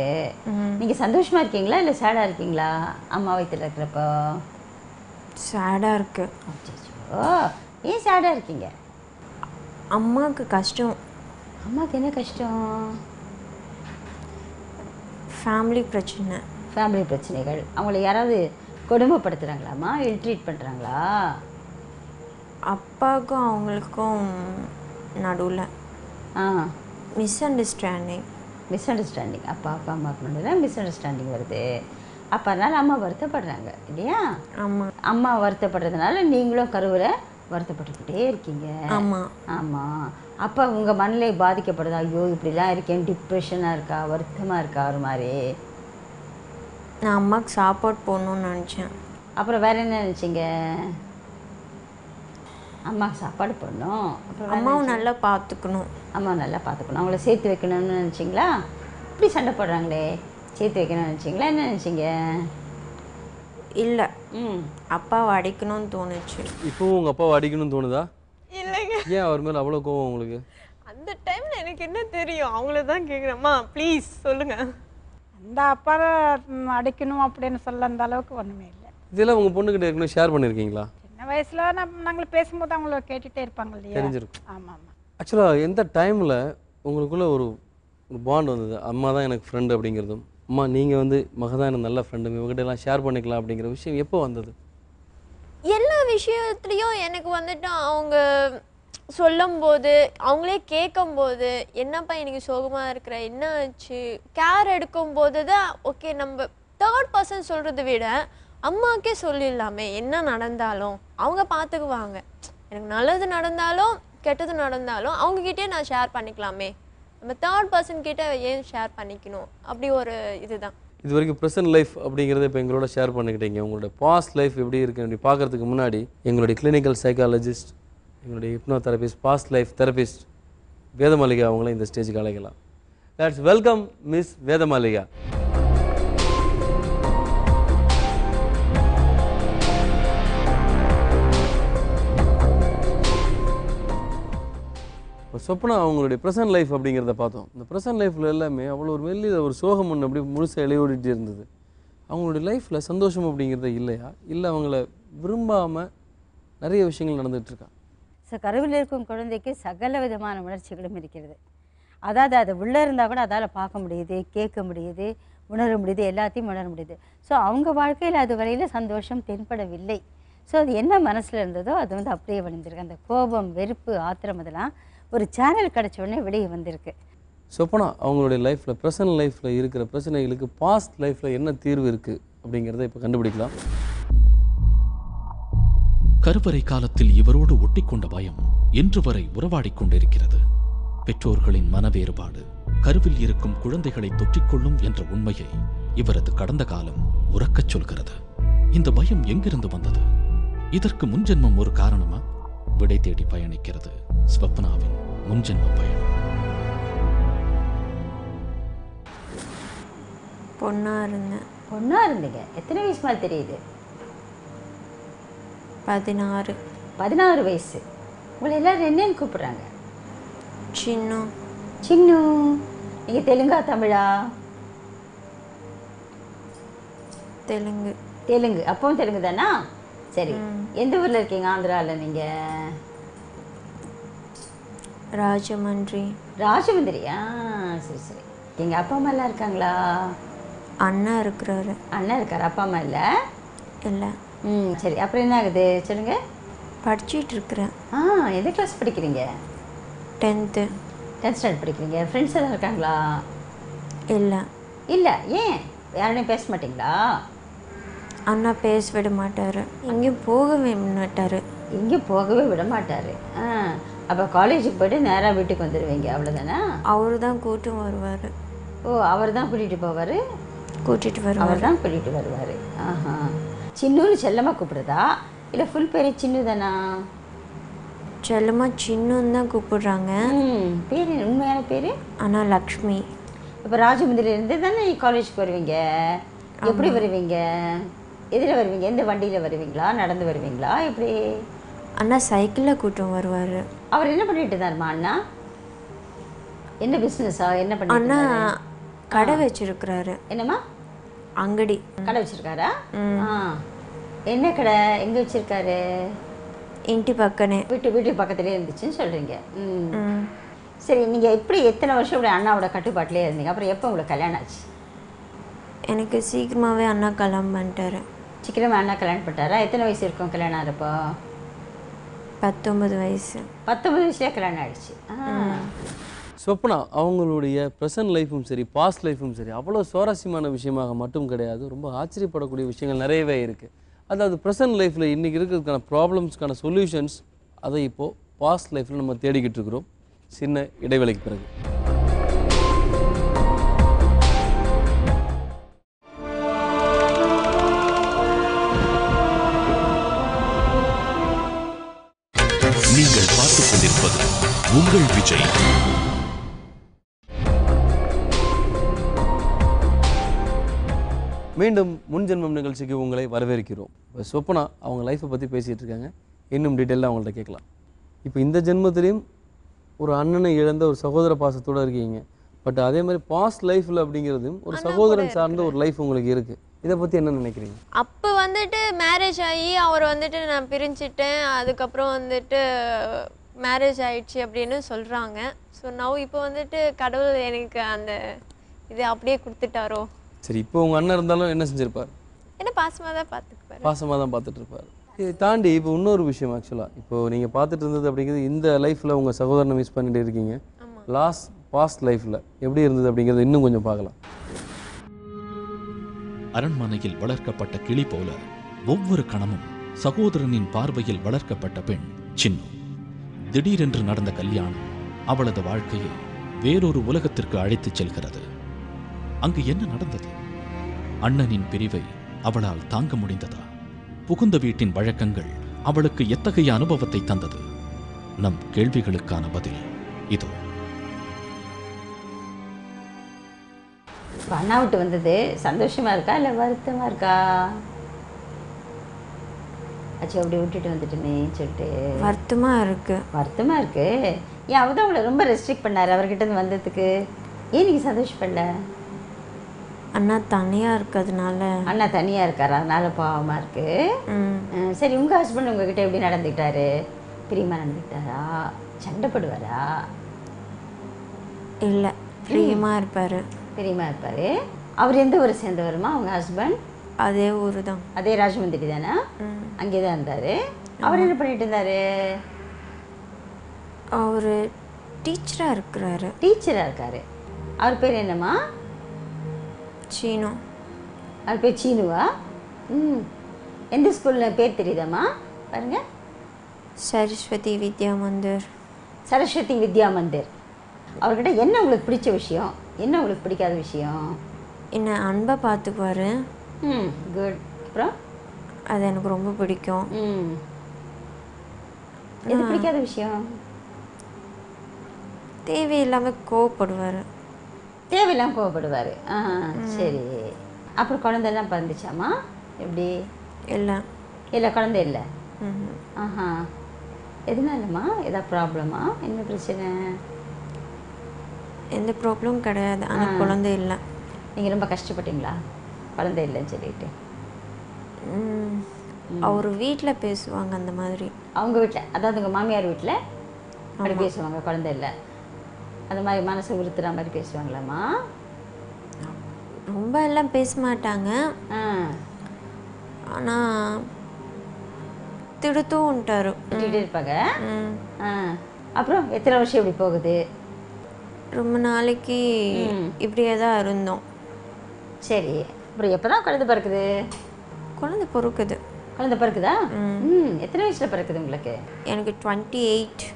நீங்கள் சந்தோஷமாக இருக்கீங்களா இல்லை சேடாக இருக்கீங்களா அம்மா வயிற்றுல இருக்கிறப்போ? சேடாக இருக்கு. ஓ, ஏன் சேடாக இருக்கீங்க? அம்மாவுக்கு கஷ்டம். அம்மாவுக்கு என்ன கஷ்டம்? ஃபேமிலி பிரச்சனை. ஃபேமிலி பிரச்சனைகள். அவங்கள யாராவது கொடுமைப்படுத்துகிறாங்களாம்மா, இல்ட்ரீட் பண்ணுறாங்களா? அப்பாவுக்கும் அவங்களுக்கும் நடுவில் மிஸ் அண்டர்ஸ்டாண்டிங். அப்பாவுக்கும் அம்மாவுக்கு நடுவில் மிஸ் அண்டர்ஸ்டாண்டிங் வருது. அப்போ அதனால் அம்மா வருத்தப்படுறாங்க இல்லையா? ஆமாம். அம்மா வருத்தப்படுறதுனால நீங்களும் கருவில் வருத்தப்பட்டுக்கிட்டே இருக்கீங்க. ஆமாம். அப்போ உங்கள் மனநிலை பாதிக்கப்படுதா? ஐயோ இப்படிலாம் இருக்கேன், டிப்ரெஷனாக இருக்கா, வருத்தமாக இருக்கா ஒரு மாதிரி? நான் அம்மாவுக்கு சாப்பாடு போடணும்னு நினச்சேன். அப்புறம் வேறு என்ன நினச்சிங்க? அம்மாவுக்கு சாப்பாடு போடணும், அப்புறம் அம்மாவும் நல்லா பார்த்துக்கணும். அவங்கள சேர்த்து வைக்கணும்னு நினச்சிங்களா? இப்படி சண்டை போடுறாங்களே, சேர்த்து வைக்கணும்னு நினச்சிங்களா, என்ன நினச்சிங்க? இல்லை, அப்பாவை அடிக்கணும்னு தோணுச்சு. இப்போவும் உங்கள் அப்பாவை அடிக்கணும்னு தோணுதா? இல்லைங்க. ஏன் அவர் மேலே அவ்வளோ கோவம் உங்களுக்கு? அந்த டைமில் எனக்கு என்ன தெரியும், அவங்கள தான் கேட்குறேம்மா, ப்ளீஸ் சொல்லுங்கள். அந்த அப்பாவை அடிக்கணும் அப்படின்னு சொல்ல அந்த அளவுக்கு ஒன்றுமே இல்லை. இதெல்லாம் உங்கள் பொண்ணுக்கிட்ட ஏற்கனவே ஷேர் பண்ணியிருக்கீங்களா? சின்ன வயசில் நாங்கள் பேசும்போது அவங்கள கேட்டுகிட்டே இருப்பாங்க இல்லையா? தெரிஞ்சிருக்கும். ஆமாம். ஆக்சுவலாக எந்த டைமில் உங்களுக்குள்ளே ஒரு பாண்ட் வந்தது, அம்மா தான் எனக்கு ஃப்ரெண்டு அப்படிங்கிறதும், அம்மா நீங்கள் வந்து மகதான் எனக்கு நல்ல ஃப்ரெண்டு, இவங்ககிட்ட எல்லாம் ஷேர் பண்ணிக்கலாம் அப்படிங்கிற விஷயம் எப்போ வந்தது? எல்லா விஷயத்துலேயும் எனக்கு வந்துட்டு அவங்க சொல்லும்போது, அவங்களே கேட்கும்போது, என்னப்பா இன்னைக்கு சோகமாக இருக்கிற, என்ன ஆச்சு, கேர் எடுக்கும்போது தான் ஓகே, நம்ம தேர்ட் பர்சன் சொல்கிறத விட அம்மாக்கே சொல்லிடலாமே, என்ன நடந்தாலும் அவங்க பார்த்துக்குவாங்க. எனக்கு நல்லது நடந்தாலும் கெட்டது நடந்தாலும் அவங்கக்கிட்டே நான் ஷேர் பண்ணிக்கலாமே, நம்ம தேர்ட் பர்சன் கிட்ட ஏன் ஷேர் பண்ணிக்கணும், அப்படி ஒரு இதுதான். இது வரைக்கும் ப்ரெசன்ட் லைஃப் அப்படிங்கிறத இப்போ எங்களோட ஷேர் பண்ணிக்கிட்டீங்க. உங்களோட பாஸ்ட் லைஃப் எப்படி இருக்குன்னு பார்க்குறதுக்கு முன்னாடி எங்களுடைய கிளினிக்கல் சைக்காலஜிஸ்ட் எங்களுடைய hypnotherapist, past life therapist Vedamalika அவங்கள இந்த ஸ்டேஜுக்கு அழைக்கலாம். Let's welcome Miss Vedamalika. இப்போ சொப்னா அவங்களுடைய ப்ரெசன்ட் லைஃப் அப்படிங்கிறத பார்த்தோம். இந்த ப்ரெசன்ட் லைஃப்பில் எல்லாமே அவ்வளோ ஒரு மெல்லிய ஒரு சோகம் ஒன்று அப்படி முழுசாக இலையோடிட்டு இருந்தது. அவங்களுடைய லைஃப்பில் சந்தோஷம் அப்படிங்கிறது இல்லையா, இல்லை அவங்கள விரும்பாமல் நிறைய விஷயங்கள் நடந்துகிட்ருக்கா? கருவில் இருக்கும் குழந்தைக்கு சகல விதமான உணர்ச்சிகளும் இருக்கிறது. அதாவது அது உள்ளே இருந்தால் கூட அதால் பார்க்க முடியுது, கேட்க முடியுது, உணர முடியுது, எல்லாத்தையும் உணர முடியுது. ஸோ அவங்க வாழ்க்கையில் அது வரையில் சந்தோஷம் தென்படவில்லை. ஸோ அது என்ன மனசில் இருந்ததோ அது வந்து அப்படியே வந்திருக்கு. அந்த கோபம், வெறுப்பு, ஆத்திரம் அதெல்லாம் ஒரு சேனல் கிடச்ச உடனே வெளியே வந்திருக்கு. சொப்பனா அவங்களுடைய லைஃப்பில் ப்ரெசன்ட் லைஃப்பில் இருக்கிற பிரச்சனைகளுக்கு பாஸ்ட் லைஃப்பில் என்ன தீர்வு இருக்குது அப்படிங்கிறத இப்போ கண்டுபிடிக்கலாம். கருவறை காலத்தில் இவரோடு ஒட்டிக்கொண்ட பயம் இன்று வரை உறவாடிக் கொண்டிருக்கிறது. பெற்றோர்களின் மன வேறுபாடு கருவில் இருக்கும் குழந்தைகளை தொற்றிக்கொள்ளும் என்ற உண்மையை இவரது கடந்த காலம் உறக்கச் சொல்கிறது. இந்த பயம் எங்கிருந்து வந்தது? இதற்கு முன்ஜென்மம் ஒரு காரணமா? விடை தேடி பயணிக்கிறது ஸ்வப்னாவின் முன்ஜென்ம பயணம். பொண்ணா இருந்தேன். பொண்ணா இருந்தீங்க? எத்தனை வயசு மாதிரி தெரியுது? 16. 16 வயசு. உங்களை எல்லாரும் என்னன்னு கூப்பிடுறாங்க? சின்னு. சின்னு. நீங்கள் தெலுங்கா தமிழா? தெலுங்கு. தெலுங்கு. அப்பவும் தெலுங்கு தானா? சரி. எந்த ஊரில் இருக்கீங்க ஆந்திராவில் நீங்கள்? ராஜமன்றி. ராஜமந்திரியா? சரி சரி. எங்கள் அப்பா அம்மா எல்லாம் இருக்காங்களா? அண்ணா இருக்கிறாரு. அண்ணா இருக்கார், அப்பா அம்மா இல்லை? இல்லை. சரி. அப்புறம் என்ன ஆகுது சொல்லுங்க. படிச்சிட்டு இருக்கிறேன். எந்த கிளாஸ் படிக்கிறீங்க? 10th. 10th ஸ்டாண்டர்ட் படிக்கிறீங்க. ஃப்ரெண்ட்ஸ் எல்லாம் இருக்காங்களா? இல்லை. இல்லை. ஏன் யாரையும் பேச மாட்டிங்களா? அண்ணா பேச விட மாட்டார், எங்கேயும் போகவே மாட்டார். எங்கேயும் போகவே விட மாட்டார். அப்போ காலேஜுக்கு போய்ட்டு நேராக வீட்டுக்கு வந்துடுவீங்க, அவ்வளோதானே? அவரு தான் கூட்டு வருவார். ஓ, அவர் தான் கூட்டிகிட்டு போவார்? கூட்டிகிட்டு வருவார். அவர் தான் கூட்டிகிட்டு வருவார். சின்னுன்னு செல்லமாக கூப்பிடுறதா இல்லை ஃபுல் பேர் சின்னு தானா? செல்லமாக சின்னுன்னு தான் கூப்பிடுறாங்க. பேர் உண்மையான பேர்? ஆனால் லக்ஷ்மி. இப்போ ராஜமந்திரிலேருந்து தானே காலேஜுக்கு வருவீங்க? எப்படி வருவீங்க? எதில் வருவீங்க? எந்த வண்டியில் வருவீங்களா, நடந்து வருவீங்களா, எப்படி? அண்ணா சைக்கிளில் கூட்டம் வருவார். அவர் என்ன பண்ணிட்டு இருந்தாருமா அண்ணா? என்ன பிஸ்னஸா, என்ன பண்ணி? அண்ணா கடை வச்சிருக்கிறாரு. என்னம்மா? அங்கடி. கடை வச்சிருக்காரா? என்ன கடை? எங்கே வச்சிருக்காரு? இன்டி பக்கனே. வீட்டு பக்கத்துலேயே இருந்துச்சுன்னு சொல்கிறீங்க. சரி. நீங்கள் எப்படி எத்தனை வருஷம் இப்படி அண்ணாவோட கட்டுப்பாட்டிலே இருந்தீங்க? அப்புறம் எப்போ உங்களுக்கு கல்யாணம் ஆச்சு? எனக்கு சீக்கிரமாகவே அண்ணா கல்யாணம் பண்ணிட்டாரு. சீக்கிரமாக அண்ணா கல்யாணம் பண்ணிட்டாரா? எத்தனை வயசு இருக்கும் கல்யாணம் ஆகிறப்போ? 19 வயசு. 19 வயசுலேயே கல்யாணம் ஆகிடுச்சு. சொப்னா அவங்களுடைய ப்ரெசன்ட் லைஃப்பும் சரி, பாஸ்ட் லைஃப்பும் சரி, அவ்வளோ சுவாரஸ்யமான விஷயமாக மட்டும் கிடையாது, ரொம்ப ஆச்சரியப்படக்கூடிய விஷயங்கள் நிறையவே இருக்குது. அதாவது ப்ரெசன்ட் லைஃப்பில் இன்றைக்கி இருக்கிறதுக்கான ப்ராப்ளம்ஸ்க்கான சொல்யூஷன்ஸ் அதை இப்போது பாஸ்ட் லைஃப்பில் நம்ம தேடிக்கிட்டு இருக்கிறோம். சின்ன இடைவெளிக்கு பிறகு நீங்கள் பார்த்துக் கொண்டிருப்பது உங்கள் விஜய். மீண்டும் முன்ஜென்மம் நிகழ்ச்சிக்கு உங்களை வரவேற்கிறோம். இப்போ சொப்னா அவங்க லைஃப்பை பற்றி பேசிகிட்டு இருக்காங்க. இன்னும் டீட்டெயிலாக அவங்கள்ட்ட கேட்கலாம். இப்போ இந்த ஜென்மத்திலையும் ஒரு அண்ணனை இழந்த ஒரு சகோதர பாசத்தோடு இருக்கீங்க. பட் அதே மாதிரி பாஸ்ட் லைஃப்பில் அப்படிங்கிறதும் ஒரு சகோதரன் சார்ந்த ஒரு லைஃப் உங்களுக்கு இருக்குது. இதை பற்றி என்ன நினைக்கிறீங்க? அப்போ வந்துட்டு மேரேஜ் ஆகி அவர் வந்துட்டு நான் பிரிஞ்சுட்டேன், அதுக்கப்புறம் வந்துட்டு மேரேஜ் ஆயிடுச்சு அப்படின்னு சொல்கிறாங்க. ஸோ நவ் இப்போ வந்துட்டு கடவுள் எனக்கு அந்த இது அப்படியே கொடுத்துட்டாரோ. சரி. இப்போ உங்கள் அண்ணன் இருந்தாலும் என்ன செஞ்சுருப்பார்? என்ன பாசமாக தான் பார்த்துக்குவார். பாசமாக தான் பார்த்துட்டு இருப்பார். இதை தாண்டி இப்போ இன்னொரு விஷயம், ஆக்சுவலாக இப்போது நீங்கள் பார்த்துட்டு இருந்தது அப்படிங்கிறது இந்த லைஃப்பில் உங்கள் சகோதரனை மிஸ் பண்ணிட்டு இருக்கீங்க. பாஸ்ட் லைஃப்பில் எப்படி இருந்தது அப்படிங்கிறது இன்னும் கொஞ்சம் பார்க்கலாம். அரண்மனையில் வளர்க்கப்பட்ட கிளி போல ஒவ்வொரு கணமும் சகோதரனின் பார்வையில் வளர்க்கப்பட்ட பெண் சின்னு. திடீரென்று நடந்த கல்யாணம் அவளது வாழ்க்கையை வேறொரு உலகத்திற்கு அழைத்துச் செல்கிறது. அங்கு என்ன நடந்தது? அண்ணனின் பிரிவை அவளால் தாங்க முடிந்ததா? புகுந்த வீட்டின் வழக்கங்கள் அவளுக்கு எத்தகைய அனுபவத்தை தந்தது? நம் கேள்விகளுக்கான பதில் இதோ. அண்ணா விட்டு வந்தது சந்தோஷமா இருக்கா இல்லை வருத்தமா இருக்கா? அச்சோ அப்படி விட்டுட்டு வந்துட்டுமே சொல்லிட்டு வருத்தமா இருக்கு. வருத்தமா இருக்கு. ஏன் அவர் தான் உங்களை ரொம்ப ரெஸ்ட்ரிக்ட் பண்ணாரு அவர்கிட்ட இருந்து வந்ததுக்கு? ஏன் நீங்கள் சந்தோஷப்படல? அண்ணா தனியா இருக்கிறதுனால. அண்ணா தனியாக இருக்காரா, அதனால பாவமாக இருக்கு. சரி, உங்கள் ஹஸ்பண்ட் உங்ககிட்ட எப்படி நடந்துக்கிட்டாரு? பிரியமாக நடந்துக்கிட்டாரா? சண்டைப்படுவாரா? இல்லை, பிரியமா இருப்பாரு. பிரியமாக இருப்பார். அவர் எந்த ஊரை சேர்ந்தவருமா உங்கள் ஹஸ்பண்ட்? அதே ஊர் தான். அதே ராஜமந்திரி தானே? அங்கே தான் இருந்தார். அவர் என்ன பண்ணிட்டு இருந்தார்? அவர் டீச்சராக இருக்கிறாரு. டீச்சராக இருக்கார். அவர் பேர் என்னம்மா? சீனு. அவர் பேர் சீனுவா? எந்த ஸ்கூலில் பேர் தெரியுதாம்மா? பாருங்கள், சரஸ்வதி வித்யா மந்திர். சரஸ்வதி வித்யா மந்திர். அவர்கிட்ட என்ன உங்களுக்கு பிடிச்ச விஷயம், என்ன உங்களுக்கு பிடிக்காத விஷயம்? என்னை அன்பை பார்த்துக்குவாரு. குட். அப்புறம் அது எனக்கு ரொம்ப பிடிக்கும். எது பிடிக்காத விஷயம்? தேவையில்லாமல் கோவப்படுவார். தேவையில்லாமல் கோவப்படுவார். சரி. அப்புறம் குழந்தைலாம் பிறந்துச்சாம்மா? எப்படி? இல்லை. இல்லை, குழந்தை இல்லை. ஆஹா. எதுனாலம்மா? எதாவது ப்ராப்ளமா? என்ன பிரச்சனை? எந்த ப்ராப்ளமும் கிடையாது, ஆனால் குழந்தை இல்லை. நீங்கள் ரொம்ப கஷ்டப்பட்டீங்களா குழந்தை இல்லைன்னு சொல்லிட்டு? அவர் வீட்டில் பேசுவாங்க அந்த மாதிரி. அவங்க வீட்டில், அதாவது உங்கள் மாமியார் வீட்டில் அப்படி பேசுவாங்க, குழந்தை இல்லை அந்த மாதிரி மனசை உறுத்துற மாதிரி பேசுவாங்களாம்மா? ரொம்ப எல்லாம் பேச மாட்டாங்க, ஆனால் திடுத்தும் ఉంటారు. திட்டிகிட்டு இருப்பாங்க. அப்புறம் எத்தனை வருஷம் இப்படி போகுது? ரொம்ப நாளைக்கு இப்படியே தான் இருந்தோம். சரி. அப்புறம் எப்போ தான் குழந்தை பிறக்குது? குழந்தை பிறக்குது. குழந்தை பிறக்குதா? எத்தனை வயசில் பிறக்குது உங்களுக்கு? எனக்கு 28.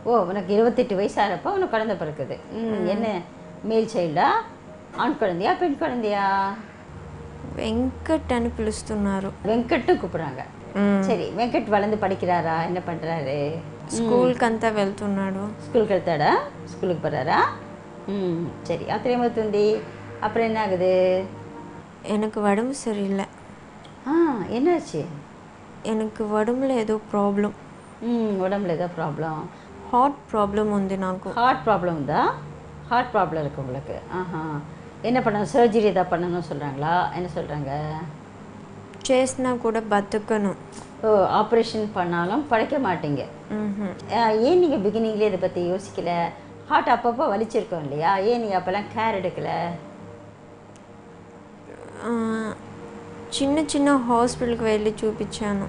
ஓ, உனக்கு 28 வயசு ஆகிறப்போ உனக்கு குழந்தை பிறக்குது. என்ன மேல் சைல்டா, ஆண் குழந்தையா பெண் குழந்தையா? వెంకట్ అని పిలుస్తున్నారు. வெங்கட்டும் கூப்பிட்றாங்க. சரி, வெங்கட் வளர்ந்து படிக்கிறாரா, என்ன பண்ணுறாரு? స్కూల్కి అంతా వెళ్తున్నాడు. ஸ்கூலுக்கு వెళ్తాడా? ஸ்கூலுக்கு போகிறாரா? சரி. அத்தனை ஏமாத்துந்தி. அப்புறம் என்ன ஆகுது? எனக்கு உடம்பு சரியில்லை. என்னாச்சு? எனக்கு உடம்புல ஏதோ ப்ராப்ளம். உடம்புல ஏதோ ப்ராப்ளம்? హార్ట్ ప్రాబ్లం ఉంది నాకు. ஹார்ட் ப்ராப்ளம் உண்டா? ஹார்ட் ப்ராப்ளம் இருக்குது உங்களுக்கு? என்ன பண்ணணும்? சர்ஜரி எதாவது பண்ணணும்னு சொல்கிறாங்களா? என்ன சொல்கிறாங்க? చేసినా కూడా బతకను. ஓ, ஆப்ரேஷன் பண்ணாலும் பழைக்க மாட்டீங்க. ஏன் நீங்கள் பிகினிங்லேயே இதை பற்றி யோசிக்கல? ஹார்ட் அப்பப்போ வலிச்சிருக்கோம் இல்லையா? ஏன் நீங்கள் அப்போல்லாம் கேர் எடுக்கலை? చిన్న చిన్న హాస్పిటల్కి వెళ్ళి చూపించాను.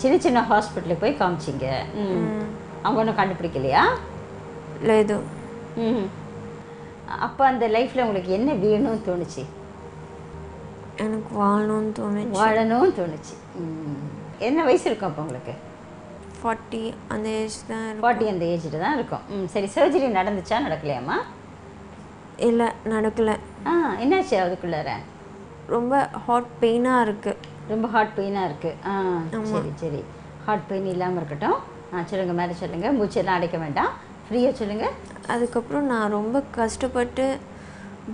சின்ன சின்ன ஹாஸ்பிட்டலுக்கு போய் காமிச்சிங்க. அவங்க ஒன்றும் கண்டுபிடிக்கலையா? లేదు. அப்போ அந்த லைஃப்பில் உங்களுக்கு என்ன வேணும்னு தோணுச்சு? எனக்கு வாழணும்னு தோணுச்சு. வாழணும்னு தோணுச்சு. என்ன வயசு இருக்கும் அப்போ உங்களுக்கு? 40 அந்த ஏஜ் தான். 40 அந்த ஏஜில் தான் இருக்கும். சரி, சர்ஜரி நடந்துச்சா நடக்கலையாம்மா? இல்லை, நடக்கலை. என்னாச்சு அதுக்குள்ளார? ரொம்ப ஹார்ட் பெயினாக இருக்குது. ரொம்ப ஹார்ட் பெயினாக இருக்குது. சரி சரி, ஹார்ட் பெயின் இல்லாமல் இருக்கட்டும். சொல்லுங்கள், மேலே சொல்லுங்கள். மூச்செல்லாம் அடைக்க வேண்டாம், ஃப்ரீயாக சொல்லுங்கள். அதுக்கப்புறம் நான் ரொம்ப கஷ்டப்பட்டு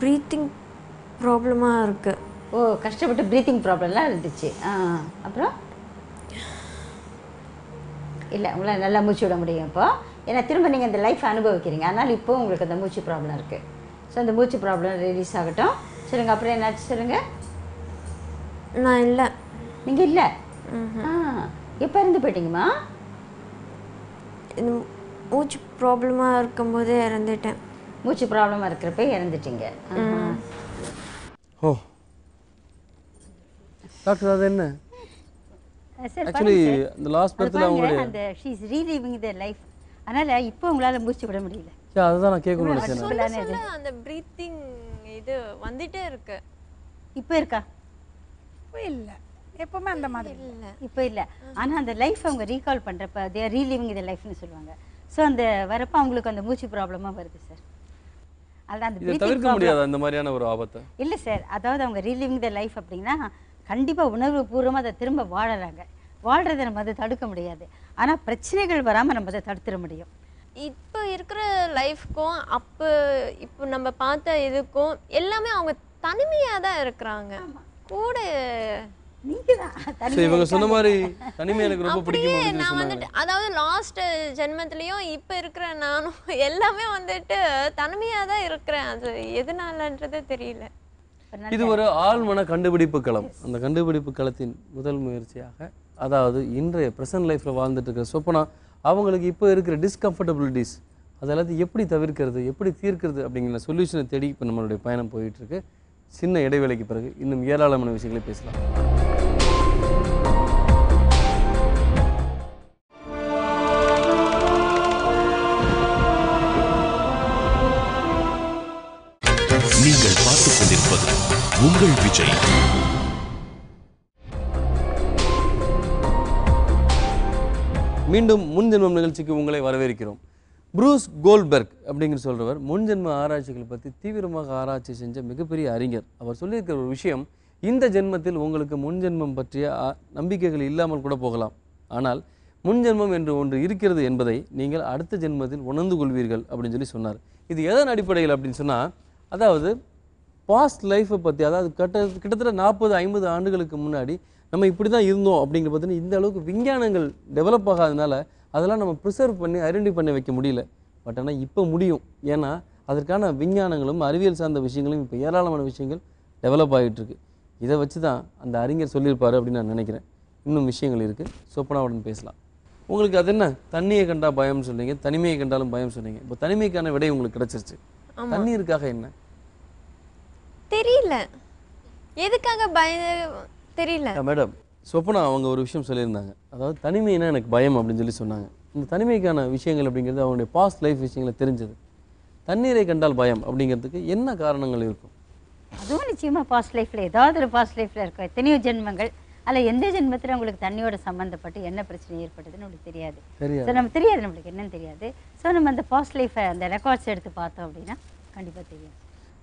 ப்ரீத்திங் ப்ராப்ளமாக இருக்குது. ஓ, கஷ்டப்பட்டு ப்ரீத்திங் ப்ராப்ளம்லாம் இருந்துச்சு. அப்புறம் இல்லை, உங்களால் நல்லா மூச்சு விட முடியும் இப்போ. ஏன்னா திரும்ப நீங்கள் இந்த லைஃப் அனுபவிக்கிறீங்க, அதனால் இப்போ உங்களுக்கு அந்த மூச்சு ப்ராப்ளம் இருக்குது. ஸோ அந்த மூச்சு ப்ராப்ளம் ரிலீஸ் ஆகட்டும். சொல்லுங்கள், அப்புறம் என்னாச்சு சொல்லுங்கள். நான் இல்லை. நீங்கள் இல்லை? எப்போ இருந்து போயிட்டீங்கம்மா? இந்த மூச்சு ப்ராப்ளமாக இருக்கும்போதே இறந்துட்டேன். மூச்சு ப்ராப்ளமாக இருக்கிறப்ப இறந்துட்டீங்க. ஓ டாக்டர், அது என்ன? ஆக்சுவலி இந்த லாஸ்ட் பர்த்தில் அவங்களுடைய அந்த she is reliving the life. அதனால் இப்போ உங்களால் மூச்சு விட முடியல. அதுதான் நான் கேட்கணும்னு நினைச்சேன். அந்த ப்ரீத்திங் இது வந்துட்டே இருக்கு. இப்போ இருக்கா? இப்போ இல்லை, எப்பவுமே அந்த மாதிரி இல்லை. இப்போ இல்லை. ஆனால் அந்த லைஃப் அவங்க ரீகால் பண்ணுறப்ப தே ஆர் ரீலிவிங் தி லைஃப்னு சொல்லுவாங்க. ஸோ அந்த வரப்போ அவங்களுக்கு அந்த மூச்சு ப்ராப்ளமாக வருது சார். அதுதான் அந்த இதை தவிர்க்க முடியாது அந்த மாதிரியான ஒரு ஆபத்தை. இல்லை சார், அதாவது அவங்க ரீலிவிங் தி லைஃப் அப்படின்னா கண்டிப்பாக உணர்வு பூர்வமாக அதை திரும்ப வாழறாங்க. வாழ்கிறத நம்ம அதை தடுக்க முடியாது. ஆனால் பிரச்சனைகள் வராமல் நம்ம அதை தடுத்துட முடியும். இப்போ இருக்கிற லைஃப்க்கும் இப்போ நம்ம பார்த்த இதுக்கும் எல்லாமே அவங்க தனிமையாக தான் இருக்கிறாங்க. கூட நீங்கள் தான் ஸோ இவங்க சொன்ன மாதிரி தனிமை எனக்கு ரொம்ப அப்படியே பிடிக்கும் நான் வந்துட்டு அதாவது லாஸ்ட் ஜென்மத்திலையும் இப்போ இருக்கிற நானும் எல்லாமே வந்துட்டு தனிமையாக தான் இருக்கிறேன். அது எதனாலன்றதே தெரியல. இது ஒரு ஆழ்மன கண்டுபிடிப்பு களம். அந்த கண்டுபிடிப்பு களத்தின் முதல் முயற்சியாக அதாவது இன்றைய ப்ரெசன்ட் லைஃப்பில் வாழ்ந்துட்டு இருக்கிற சொப்பனா அவங்களுக்கு இப்போ இருக்கிற டிஸ்கம்ஃபர்டபிலிட்டிஸ் அதெல்லாத்தையும் எப்படி தவிர்க்கிறது, எப்படி தீர்க்கிறது அப்படிங்கிற சொல்யூஷனை தேடி இப்போ நம்மளுடைய பயணம் போயிட்டுருக்கு. சின்ன இடைவேளைக்கு பிறகு இன்னும் ஏராளமான விஷயங்களை பேசலாம். நீங்கள் பார்த்துக் கொண்டிருப்பது உங்கள் விஜய். மீண்டும் முன்ஜென்மம் நிகழ்ச்சிக்கு உங்களை வரவேற்கிறோம். ப்ரூஸ் கோல்ட்பெர்க் அப்படிங்கிற சொல்கிறவர் முன்ஜென்ம ஆராய்ச்சிகளை பற்றி தீவிரமாக ஆராய்ச்சி செஞ்ச மிகப்பெரிய அறிஞர். அவர் சொல்லியிருக்கிற ஒரு விஷயம், இந்த ஜென்மத்தில் உங்களுக்கு முன்ஜென்மம் பற்றிய நம்பிக்கைகள் இல்லாமல் கூட போகலாம். ஆனால் முன்ஜென்மம் என்று ஒன்று இருக்கிறது என்பதை நீங்கள் அடுத்த ஜென்மத்தில் உணர்ந்து கொள்வீர்கள் அப்படின்னு சொல்லி சொன்னார். இது எதன் அடிப்படையில் அப்படின்னு சொன்னால், அதாவது பாஸ்ட் லைஃப்பை பற்றி, அதாவது கிட்டத்தட்ட 40-50 ஆண்டுகளுக்கு முன்னாடி நம்ம இப்படி தான் இருந்தோம் அப்படிங்கிற பார்த்தீங்கன்னா இந்த அளவுக்கு விஞ்ஞானங்கள் டெவலப் ஆகாதனால அதெல்லாம் நம்ம ப்ரிசர்வ் பண்ணி ஐடென்டிஃபை பண்ண வைக்க முடியல. பட் ஆனால் இப்போ முடியும். ஏன்னா அதற்கான விஞ்ஞானங்களும் அறிவியல் சார்ந்த விஷயங்களும் இப்போ ஏராளமான விஷயங்கள் டெவலப் ஆகிட்டுருக்கு. இதை வச்சு தான் அந்த அறிஞர் சொல்லியிருப்பார் அப்படின்னு நான் நினைக்கிறேன். இன்னும் விஷயங்கள் இருக்குது. சொப்பனாவுடன் பேசலாம். உங்களுக்கு அது என்ன, தண்ணியை கண்டா பயம்னு சொன்னீங்க, தனிமையை கண்டாலும் பயம் சொன்னீங்க. இப்போ தனிமைக்கான விடை உங்களுக்கு கிடைச்சிருச்சு. தண்ணீருக்காக என்ன தெரியல, எதுக்காக தெரியல. மேடம், சொப்பனா அவங்க ஒரு விஷயம் சொல்லியிருந்தாங்க. அதாவது தனிமைனா எனக்கு பயம் அப்படின்னு சொல்லி சொன்னாங்க. இந்த தனிமைக்கான விஷயங்கள் அப்படிங்கிறது அவங்களுடைய பாஸ்ட் லைஃப் விஷயங்களை தெரிஞ்சது. தண்ணீரை கண்டால் பயம் அப்படிங்கிறதுக்கு என்ன காரணங்கள் இருக்கும்? அதுவும் நிச்சயமாக பாஸ்ட் லைஃப்பில் ஏதாவது ஒரு பாஸ்ட் லைஃப்பில் இருக்கும். எத்தனையோ ஜென்மங்கள் அதில் எந்த ஜென்மத்தில் உங்களுக்கு தண்ணியோட சம்மந்தப்பட்டு என்ன பிரச்சனை ஏற்பட்டதுன்னு நம்மளுக்கு தெரியாது. ஸோ நம்ம தெரியாது, நம்மளுக்கு என்னன்னு தெரியாது. ஸோ நம்ம அந்த பாஸ்ட் லைஃப்பை அந்த ரெக்கார்ட்ஸ் எடுத்து பார்த்தோம் அப்படின்னா கண்டிப்பாக தெரியும்.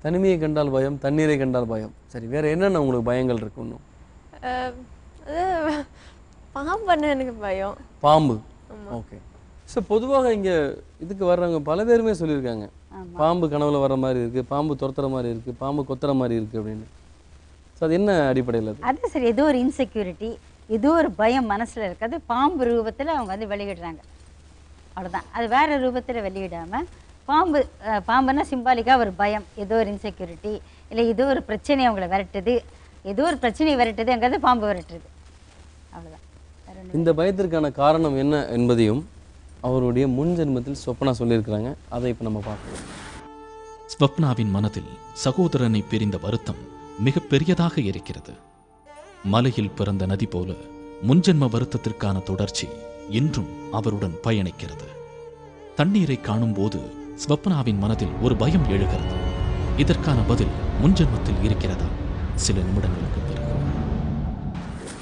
தனிமையை கண்டால் பயம், தண்ணீரை கண்டால் பயம். சரி, வேறு என்னென்ன உங்களுக்கு பயங்கள் இருக்கு? இன்னும் பாம்புன்னு எனக்கு பயம். பாம்பு. ஓகே. ஸோ பொதுவாக இங்கே இதுக்கு வர்றவங்க பல பேருமே சொல்லியிருக்காங்க, பாம்பு கனவுல வர்ற மாதிரி இருக்குது, பாம்பு துரத்துற மாதிரி இருக்குது, பாம்பு கொத்துற மாதிரி இருக்குது அப்படின்னு. ஸோ அது என்ன அடிப்படையில்? அது சரி, ஏதோ ஒரு இன்செக்யூரிட்டி, ஏதோ ஒரு பயம் மனசில் இருக்காது. பாம்பு ரூபத்தில் அவங்க வந்து வெளியிடுறாங்க, அவ்வளோதான். அது வேறு ரூபத்தில் வெளியிடாமல் பாம்புன்னா சிம்பாலிக்காக ஒரு பயம், ஏதோ ஒரு இன்செக்யூரிட்டி, இல்லை ஏதோ ஒரு பிரச்சனை அவங்கள விரட்டுது, ஏதோ ஒரு பிரச்சனையை விரட்டுதுங்கிறது பாம்பு விரட்டுறது, அவ்வளோதான். இந்த பயத்திற்கான காரணம் என்ன என்பதையும் அவருடைய முன் ஜென்மத்தில் சொப்பனா சொல்லியிருக்கிறாங்க. அதை இப்போ நம்ம பார்க்கலாம். ஸ்வப்னாவின் மனதில் சகோதரனை பிரிந்த வருத்தம் மிக பெரியதாக இருக்கிறது. மலையில் பிறந்த நதி போல முன்ஜென்ம வருத்தத்திற்கான தொடர்ச்சி இன்றும் அவருடன் பயணிக்கிறது. தண்ணீரை காணும் போது ஸ்வப்னாவின் மனதில் ஒரு பயம் எழுகிறது. இதற்கான பதில் முன்ஜென்மத்தில் இருக்கிறதா? சில நிமிடங்களுக்கு பிறகு.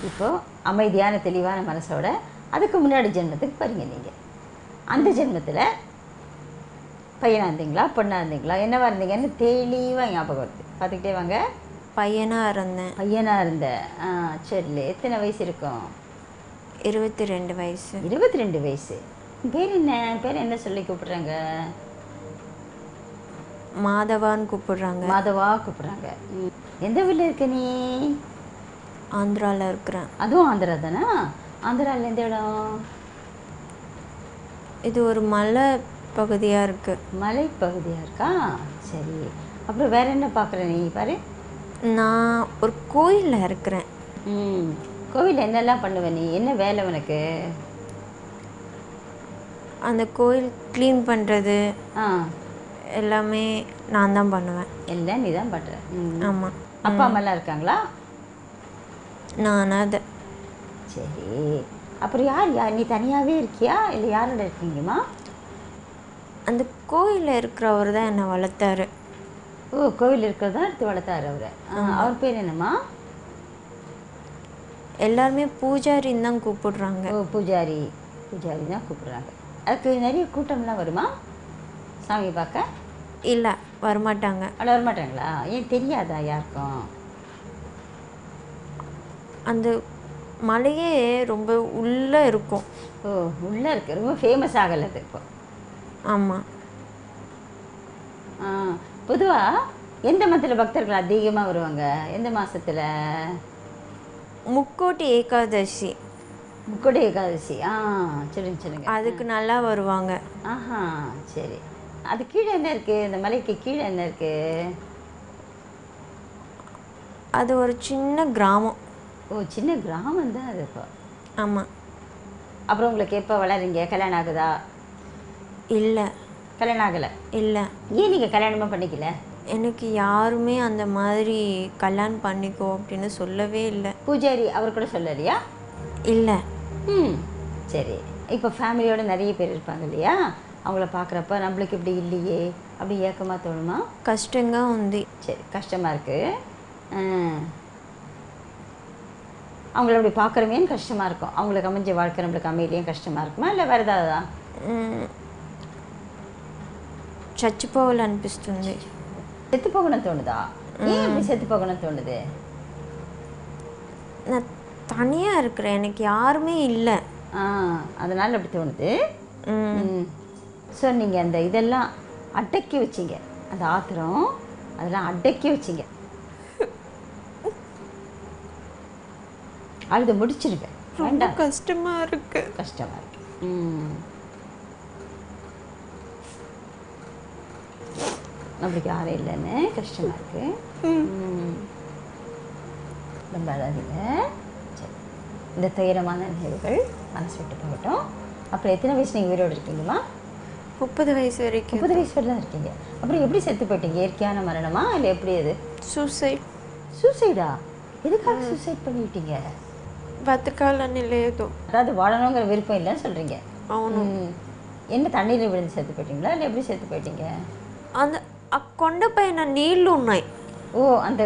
இப்போ அமைதியான தெளிவான மனசோட அதுக்கு முன்னாடி ஜென்மத்துக்கு பாருங்க. நீங்கள் அந்த ஜென்மத்தில் பையனாக இருந்தீங்களா, பொண்ணாக இருந்தீங்களா, என்னவா இருந்தீங்கன்னு தெளிவாக ஞாபகம் வருது. பார்த்துக்கிட்டே வாங்க. பையனாக இருந்தேன். பையனாக இருந்த. சரி, எத்தனை வயசு இருக்கும்? 22 வயசு. 22 வயசு. பேர் என்ன? பேர் என்ன சொல்லி கூப்பிடுறாங்க? மாதவான்னு கூப்பிடுறாங்க. மாதவா கூப்பிடுறாங்க. எந்த ஊரில் இருக்க நீ? ஆந்திராவில் இருக்கிறேன். அதுவும் ஆந்திரா தானே? ஆந்திராவில் எந்த இடம்? இது ஒரு மலை பகுதியாக இருக்குது. மலை பகுதியாக இருக்கா? சரி, அப்புறம் வேற என்ன பார்க்குற நீ? பாரு, நான் ஒரு கோயிலில் இருக்கிறேன். கோவிலில் என்னெல்லாம் பண்ணுவேன் நீ? என்ன வேலை உனக்கு? அந்த கோயில் க்ளீன் பண்ணுறது எல்லாமே நான் தான் பண்ணுவேன். எல்லாம் நீ தான் பண்ணுற? ஆமாம். அப்பா அம்மாலாம் இருக்காங்களா? நான் அதை. சரி, அப்புறம் யார் நீ தனியாகவே இருக்கியா இல்லை யாரோட இருக்கீங்கம்மா? அந்த கோயிலில் இருக்கிறவர் தான் என்னை வளர்த்தாரு. ஓ, கோவில் இருக்கிறதா எடுத்து வளர்த்தாரு அவர். அவர் பேர் என்னம்மா? எல்லாருமே பூஜாரின்னு தான் கூப்பிடுறாங்க. ஓ, பூஜாரி தான் கூப்பிடுறாங்க. அதுக்கு நிறைய கூட்டம்லாம் வருமா சாமி பார்க்க? இல்லை, வரமாட்டாங்க. அவ்வளோ வரமாட்டாங்களா? ஏன் தெரியாதா யாருக்கும்? அந்த மலையே ரொம்ப உள்ளே இருக்கும். ஓ உள்ளே இருக்குது, ரொம்ப ஃபேமஸ் ஆகலை அது இப்போ. ஆமாம். பொதுவாக எந்த மதத்தில் பக்தர்கள் அதிகமாக வருவாங்க, எந்த மாதத்தில்? முக்கோட்டி ஏகாதசி. முக்கோடி ஏகாதசி. சொல்லுங்க. அதுக்கு நல்லா வருவாங்க. ஆஹா, சரி. அது கீழே என்ன இருக்குது, இந்த மலைக்கு கீழே என்ன இருக்குது? அது ஒரு சின்ன கிராமம். ஓ, சின்ன கிராமம் தான் அது இப்போ. ஆமாம். அப்புறம் உங்களுக்கு எப்போ வளருங்க, கல்யாணம் ஆகுதா? இல்லை. கல்யாணம் ஆகலை? இல்லை. ஏன் நீங்கள் கல்யாணமாக பண்ணிக்கல? எனக்கு யாருமே அந்த மாதிரி கல்யாணம் பண்ணிக்கோ அப்படின்னு சொல்லவே இல்லை. பூஜாரி அவர் கூட சொல்லலையா? இல்லை. சரி. இப்போ ஃபேமிலியோடு நிறைய பேர் இருப்பாங்க இல்லையா, அவங்கள பார்க்குறப்ப நம்மளுக்கு இப்படி இல்லையே அப்படி ஏக்கமாக தோணுமா? கஷ்டங்க உந்தி. சரி, கஷ்டமாக இருக்குது. அவங்கள அப்படி பார்க்குறமேன்னு கஷ்டமாக இருக்கும். அவங்களுக்கு அமைஞ்ச வாழ்க்கை நம்மளுக்கு அமையிலையும் கஷ்டமாக இருக்குமா, இல்லை வேறு ஏதாவதா? చచ్చిపోవాలి అనిపిస్తుంది. செத்து போகணும்னு தோணுதா? ஏன் அப்படி செத்து போகணும்னு தோணுது? நான் தனியாக இருக்கிறேன், எனக்கு யாருமே இல்லை. அதனால் அப்படி தோணுது. ஸோ நீங்கள் அந்த இதெல்லாம் அடக்கி வச்சிங்க, அந்த ஆத்திரம் அதெல்லாம் அடக்கி வச்சிங்க. அழுது முடிச்சிருங்க. ரொம்ப கஷ்டமாக இருக்கு. கஷ்டமாக இருக்கு. நம்மளுக்கு யாரும் இல்லைன்னு கஷ்டமாக இருக்கு. ரொம்ப அழாதீங்க. சரி, இந்த துயரமான நிகழ்வுகள் மனசு விட்டு போகட்டும். அப்புறம் எத்தனை வயசு நீங்கள் உயிரோடு இருக்கீங்களா? 30 வயசு வரைக்கும். 30 வயசு வரை தான் இருக்கீங்க. அப்புறம் எப்படி செத்து போயிட்டீங்க? இயற்கையான மரணமா இல்லை எப்படி? அது సూసైడ్. சூசைடா? எதுக்காக சூசைட் பண்ணிட்டீங்க? బతకాలని లేదు. அதாவது வாழணுங்கிற விருப்பம் இல்லைன்னு சொல்கிறீங்க? అవును. என்ன தண்ணீரில் விழுந்து செத்து போயிட்டீங்களா இல்லை எப்படி செத்து போயிட்டீங்க? ఆ కొండపైన నీళ్లు ఉన్నాయి. ஓ, அந்த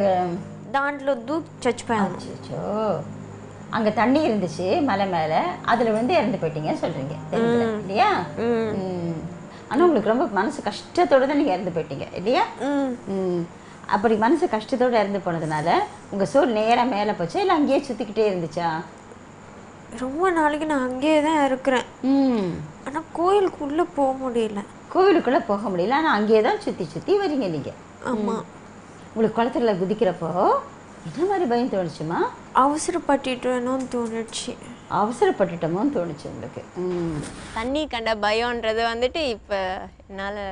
దాంట్లో దూకి చచ్చిపోయాను. அச்சோ, அங்கே தண்ணி இருந்துச்சு மலை மேலே, அதில் வந்து இறந்து போயிட்டீங்கன்னு சொல்கிறீங்க இல்லையா? ஆனால் உங்களுக்கு ரொம்ப மனசு கஷ்டத்தோடு தான் நீங்கள் இறந்து போயிட்டீங்க இல்லையா? அப்படி மனசு கஷ்டத்தோடு இறந்து போனதுனால உங்கள் சோல் நேராக மேலே போச்சா இல்லை அங்கேயே சுற்றிக்கிட்டே இருந்துச்சா? ரொம்ப நாளைக்கு நான் அங்கேயே தான் இருக்கிறேன். ஆனால் கோயிலுக்குள்ளே போக முடியல. கோவிலுக்குள்ளே போக முடியல, ஆனால் அங்கேயே தான் சுற்றி சுற்றி வரீங்க நீங்கள். ஆமாம். உங்களுக்கு குளத்துல குதிக்கிறப்போ என்ன மாதிரி பயம் தோணுச்சுமா? அவசரப்பட்டுட்டோன்னு தோணுச்சு. அவசரப்பட்டுட்டோமோன்னு தோணுச்சு உங்களுக்கு? தண்ணி கண்ட பயம்ன்றது வந்துட்டு இப்போ என்னால்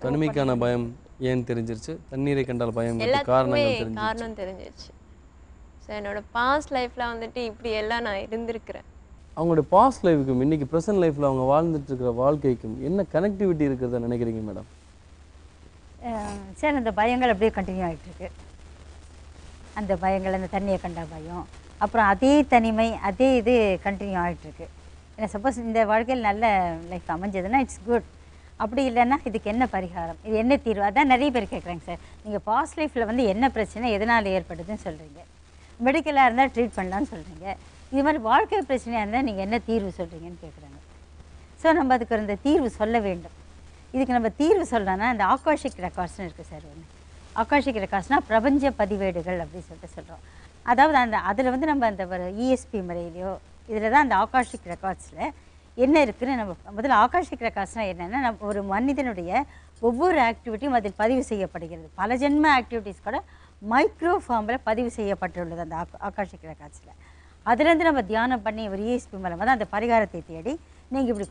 தனிமைக்கான பயம் ஏன் தெரிஞ்சிருச்சு, தண்ணீரை கண்டால் பயம் எல்லாத்துக்குமே காரணம் தெரிஞ்சிருச்சு. ஸோ என்னோட பாஸ்ட் லைஃப்பில் வந்துட்டு இப்படி எல்லாம் நான் இருந்திருக்கிறேன். அவங்களுடைய பாஸ்ட் லைஃபுக்கும் இன்னைக்கு ப்ரெசன்ட் லைஃப்பில் அவங்க வாழ்ந்துட்டு இருக்கிற வாழ்க்கைக்கும் என்ன கனெக்டிவிட்டி இருக்கிறத நினைக்கிறீங்க மேடம்? சரி, அந்த பயங்கள் அப்படியே கண்டினியூ ஆகிட்டு இருக்கு. அந்த பயங்கள், அந்த தண்ணியை கண்ட பயம், அப்புறம் அதே தனிமை, அதே இது கண்டினியூ ஆகிட்டுருக்கு. ஏன்னா சப்போஸ் இந்த வாழ்க்கையில் நல்ல லைஃப் அமைஞ்சதுன்னா இட்ஸ் குட். அப்படி இல்லைன்னா இதுக்கு என்ன பரிகாரம், இது என்ன தீர்வு, அதான் நிறைய பேர் கேட்குறாங்க. சார், நீங்கள் பாஸ்ட் லைஃப்பில் வந்து என்ன பிரச்சனை எதனால் ஏற்படுதுன்னு சொல்கிறீங்க, மெடிக்கலாக இருந்தால் ட்ரீட் பண்ணலான்னு சொல்கிறீங்க, இது மாதிரி வாழ்க்கை பிரச்சனையாக இருந்தால் நீங்கள் என்ன தீர்வு சொல்கிறீங்கன்னு கேட்குறாங்க. ஸோ நம்ம அதுக்கு அந்த தீர்வு சொல்ல வேண்டும். இதுக்கு நம்ம தீர்வு சொல்லணும்னா இந்த ஆகாஷிக் ரெக்கார்ட்ஸ்னு இருக்குது சார். ஒன்று ஆகாஷிக் ரெக்கார்ட்ஸ்னால் பிரபஞ்ச பதிவேடுகள் அப்படின்னு சொல்கிறோம். அதாவது அதில் வந்து நம்ம அந்த ஒரு இஎஸ்பி முறையிலையோ இதில் தான் அந்த ஆகாஷிக் ரெக்கார்ட்ஸில் என்ன இருக்குதுன்னு நம்ம முதல்ல ஆகாஷிக் ரெக்கார்ட்ஸ்னால் என்னென்னா, நம்ம ஒரு மனிதனுடைய ஒவ்வொரு ஆக்டிவிட்டியும் அதில் பதிவு செய்யப்படுகிறது. பல ஜென்ம ஆக்டிவிட்டீஸ் கூட மைக்ரோ ஃபார்மில் பதிவு செய்யப்பட்டுள்ளது அந்த ஆகாஷிக் ரெக்கார்ட்ஸில். அதுலேருந்து நம்ம தியானம் பண்ணி ஒரு இஎஸ்பி மூலமாக தான் அந்த பரிகாரத்தை தேடி நீங்கள் இப்படி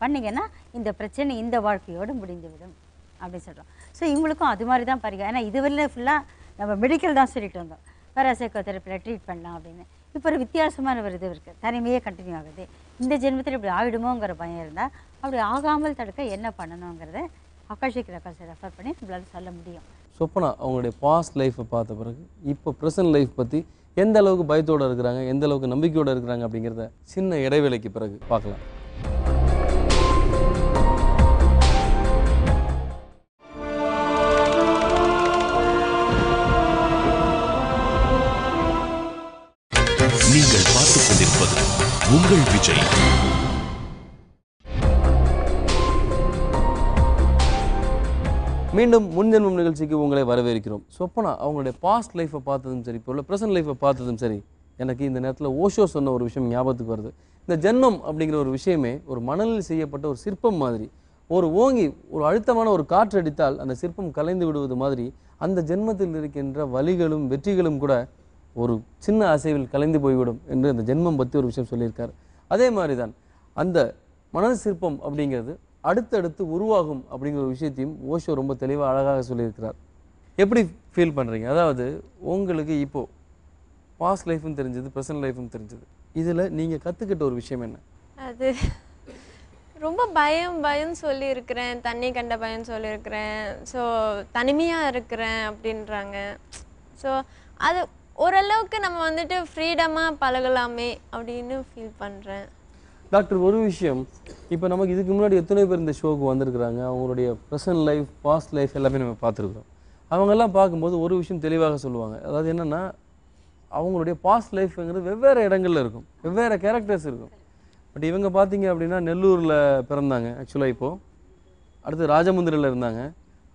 பண்ணிங்கன்னா இந்த பிரச்சனை இந்த வாழ்க்கையோடு முடிந்துவிடும் அப்படின்னு சொல்கிறோம். ஸோ இவங்களுக்கும் அது மாதிரி தான் பரிகாரம். ஏன்னா இதுவரையில் ஃபுல்லாக நம்ம மெடிக்கல் தான் சொல்லிட்டு வந்தோம், சைக்கோதெரப்பியில் ட்ரீட் பண்ணலாம் அப்படின்னு. இப்போ ஒரு வித்தியாசமான ஒரு இது இருக்குது, தனிமையே கண்டினியூ ஆகுது. இந்த ஜென்மத்தில் இப்படி ஆகிடுமோங்கிற பயம் இருந்தால் அப்படி ஆகாமல் தடுக்க என்ன பண்ணணுங்கிறத ஆகாஷிக் ரெக்கார்ட்ஸை ரெஃபர் பண்ணி நம்மளால் சொல்ல முடியும். சொப்பனா அவங்களுடைய பாஸ்ட் லைஃப்பை பார்த்த பிறகு இப்போ ப்ரெசன்ட் லைஃப் பற்றி எந்த அளவுக்கு பயத்தோடு இருக்கிறாங்க, எந்த அளவுக்கு நம்பிக்கையோடு இருக்கிறாங்க அப்படிங்கிறத சின்ன இடைவேளைக்கு பிறகு பார்க்கலாம். நீங்கள் பார்த்துக் கொண்டிருப்பது உங்கள் விஜய். மீண்டும் முன்ஜென்மம் நிகழ்ச்சிக்கு உங்களை வரவேற்கிறோம். சொப்பனா அவங்களுடைய பாஸ்ட் லைஃப்பை பார்த்ததும் சரி, இப்போ உள்ள ப்ரெசன்ட் லைஃப்பை பார்த்ததும் சரி, எனக்கு இந்த நேரத்தில் ஓஷோ சொன்ன ஒரு விஷயம் ஞாபகத்துக்கு வருது. இந்த ஜென்மம் அப்படிங்கிற ஒரு விஷயமே ஒரு மணலில் செய்யப்பட்ட ஒரு சிற்பம் மாதிரி. ஒரு ஓங்கி ஒரு அழுத்தமான ஒரு காற்று அடித்தால் அந்த சிற்பம் கலைந்து விடுவது மாதிரி அந்த ஜென்மத்தில் இருக்கின்ற வலிகளும் வெற்றிகளும் கூட ஒரு சின்ன அசைவில் கலைந்து போய்விடும் என்று அந்த ஜென்மம் பற்றி ஒரு விஷயம் சொல்லியிருக்கார். அதே மாதிரி தான் அந்த மணல் சிற்பம் அப்படிங்கிறது அடுத்தடுத்து உருவாகும் அப்படிங்கிற ஒரு விஷயத்தையும் ஓஷோ ரொம்ப தெளிவாக அழகாக சொல்லியிருக்கிறார். எப்படி ஃபீல் பண்ணுறீங்க? அதாவது உங்களுக்கு இப்போது பாஸ்ட் லைஃப்பும் தெரிஞ்சது, ப்ரெசன்ட் லைஃப்பும் தெரிஞ்சது, இதில் நீங்கள் கற்றுக்கிட்ட ஒரு விஷயம் என்ன? அது ரொம்ப பயம் சொல்லியிருக்கிறேன், தண்ணி கண்ட பயம் சொல்லியிருக்கிறேன். ஸோ தனிமையாக இருக்கிறேன் அப்படின்றாங்க. ஸோ அது ஓரளவுக்கு நம்ம வந்துட்டு ஃப்ரீடமாக பழகலாமே அப்படின்னு ஃபீல் பண்ணுறேன். டாக்டர், ஒரு விஷயம், இப்போ நமக்கு இதுக்கு முன்னாடி எத்தனை பேர் இந்த ஷோக்கு வந்திருக்கிறாங்க, அவங்களுடைய ப்ரெசன்ட் லைஃப் பாஸ்ட் லைஃப் எல்லாமே நம்ம பார்த்துருக்குறோம். அவங்கெல்லாம் பார்க்கும்போது ஒரு விஷயம் தெளிவாக சொல்லுவாங்க. அதாவது என்னென்னா, அவங்களுடைய பாஸ்ட் லைஃப்ங்கிறது வெவ்வேறு இடங்களில் இருக்கும், வெவ்வேறு கேரக்டர்ஸ் இருக்கும். பட் இவங்க பார்த்தீங்க அப்படின்னா நெல்லூரில் பிறந்தாங்க, ஆக்சுவலாக இப்போது அடுத்து ராஜமுந்திரியில் இருந்தாங்க,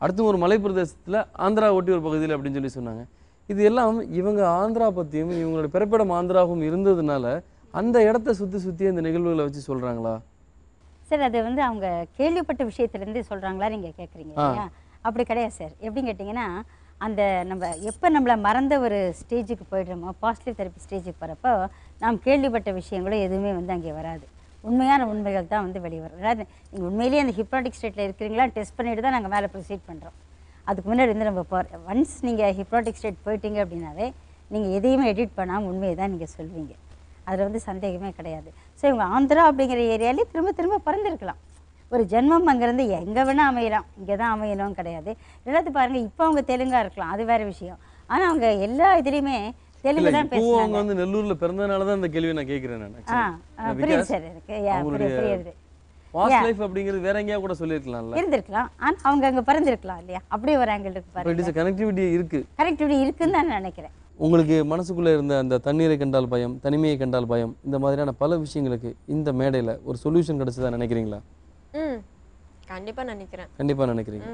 அடுத்து ஒரு மலைப்பிரதேசத்தில் ஆந்திரா ஒட்டி ஒரு பகுதியில் அப்படின்னு சொல்லி சொன்னாங்க. இது எல்லாம் இவங்க ஆந்திரா பற்றியும் இவங்களுடைய பிறப்பிடம் ஆந்திராவும் இருந்ததுனால அந்த இடத்த சுற்றி இந்த நிகழ்வுகளை வச்சு சொல்கிறாங்களா? சார் அது வந்து அவங்க கேள்விப்பட்ட விஷயத்துலேருந்து சொல்கிறாங்களா நீங்கள் கேட்குறீங்க இல்லையா? அப்படி கிடையாது சார். எப்படின்னு கேட்டிங்கன்னா, அந்த நம்ம எப்போ நம்மளை மறந்த ஒரு ஸ்டேஜுக்கு போய்டுறோமோ, பாசிட்டிவ் தெரப்பி ஸ்டேஜுக்கு போகிறப்போ நாம் கேள்விப்பட்ட விஷயங்களும் எதுவுமே வந்து அங்கே வராது. உண்மையான உண்மைகள் தான் வந்து வெளியே வரும். அதாவது நீங்கள் உண்மையிலேயே அந்த ஹிப்னாட்டிக் ஸ்டேட்டில் இருக்கிறீங்களா டெஸ்ட் பண்ணிட்டு தான் நாங்கள் மேலே ப்ரொசீட் பண்ணுறோம். அதுக்கு முன்னாடி வந்து நம்ம ஒன்ஸ் நீங்கள் ஹிப்னாட்டிக் ஸ்டேட் போயிட்டீங்க அப்படின்னாவே நீங்கள் எதையுமே எடிட் பண்ணாமல் உண்மையை தான் நீங்கள் சொல்வீங்க. அதில் வந்து சந்தேகமே கிடையாது. ஸோ இவங்க ஆந்திரா அப்படிங்கிற ஏரியாலே திரும்ப பிறந்திருக்கலாம். ஒரு ஜென்மம் அங்கேருந்து எங்கே வேணால் அமையலாம், இங்கே தான் அமையணும் கிடையாது. ரெண்டாவது பாருங்கள், இப்போ அவங்க தெலுங்காக இருக்கலாம், அது வேறு விஷயம். ஆனால் அவங்க எல்லா இதுலேயுமே தெலுங்கு தான் பேசுவாங்க. அவங்க வந்து நெல்லூரில் பிறந்தனால தான் இந்த கேள்வி நான் கேட்குறேன். நான் புரியுது சார், எனக்கு புரியுது. பாஸ்ட் லைஃப் அப்படிங்கிறது வேற எங்கேயா கூட சொல்லியிருக்கலாம்ல, இருந்திருக்கலாம். ஆனால் அவங்க அங்கே பிறந்திருக்கலாம் இல்லையா? அப்படியே ஒரு ஆங்கிள் இருக்கு பாருங்க. கனெக்டிவிட்டி இருக்குது, கனெக்டிவிட்டி இருக்குன்னு தான் நான் நினைக்கிறேன். உங்களுக்கு மனசுக்குள்ளே இருந்த அந்த தண்ணீரை கண்டால் பயம், தனிமையை கண்டால் பயம், இந்த மாதிரியான பல விஷயங்களுக்கு இந்த மேடையில் ஒரு சொல்யூஷன் கிடைச்சதா நினைக்கிறீங்களா? கண்டிப்பாக நினைக்கிறேன். கண்டிப்பாக நினைக்கிறீங்க.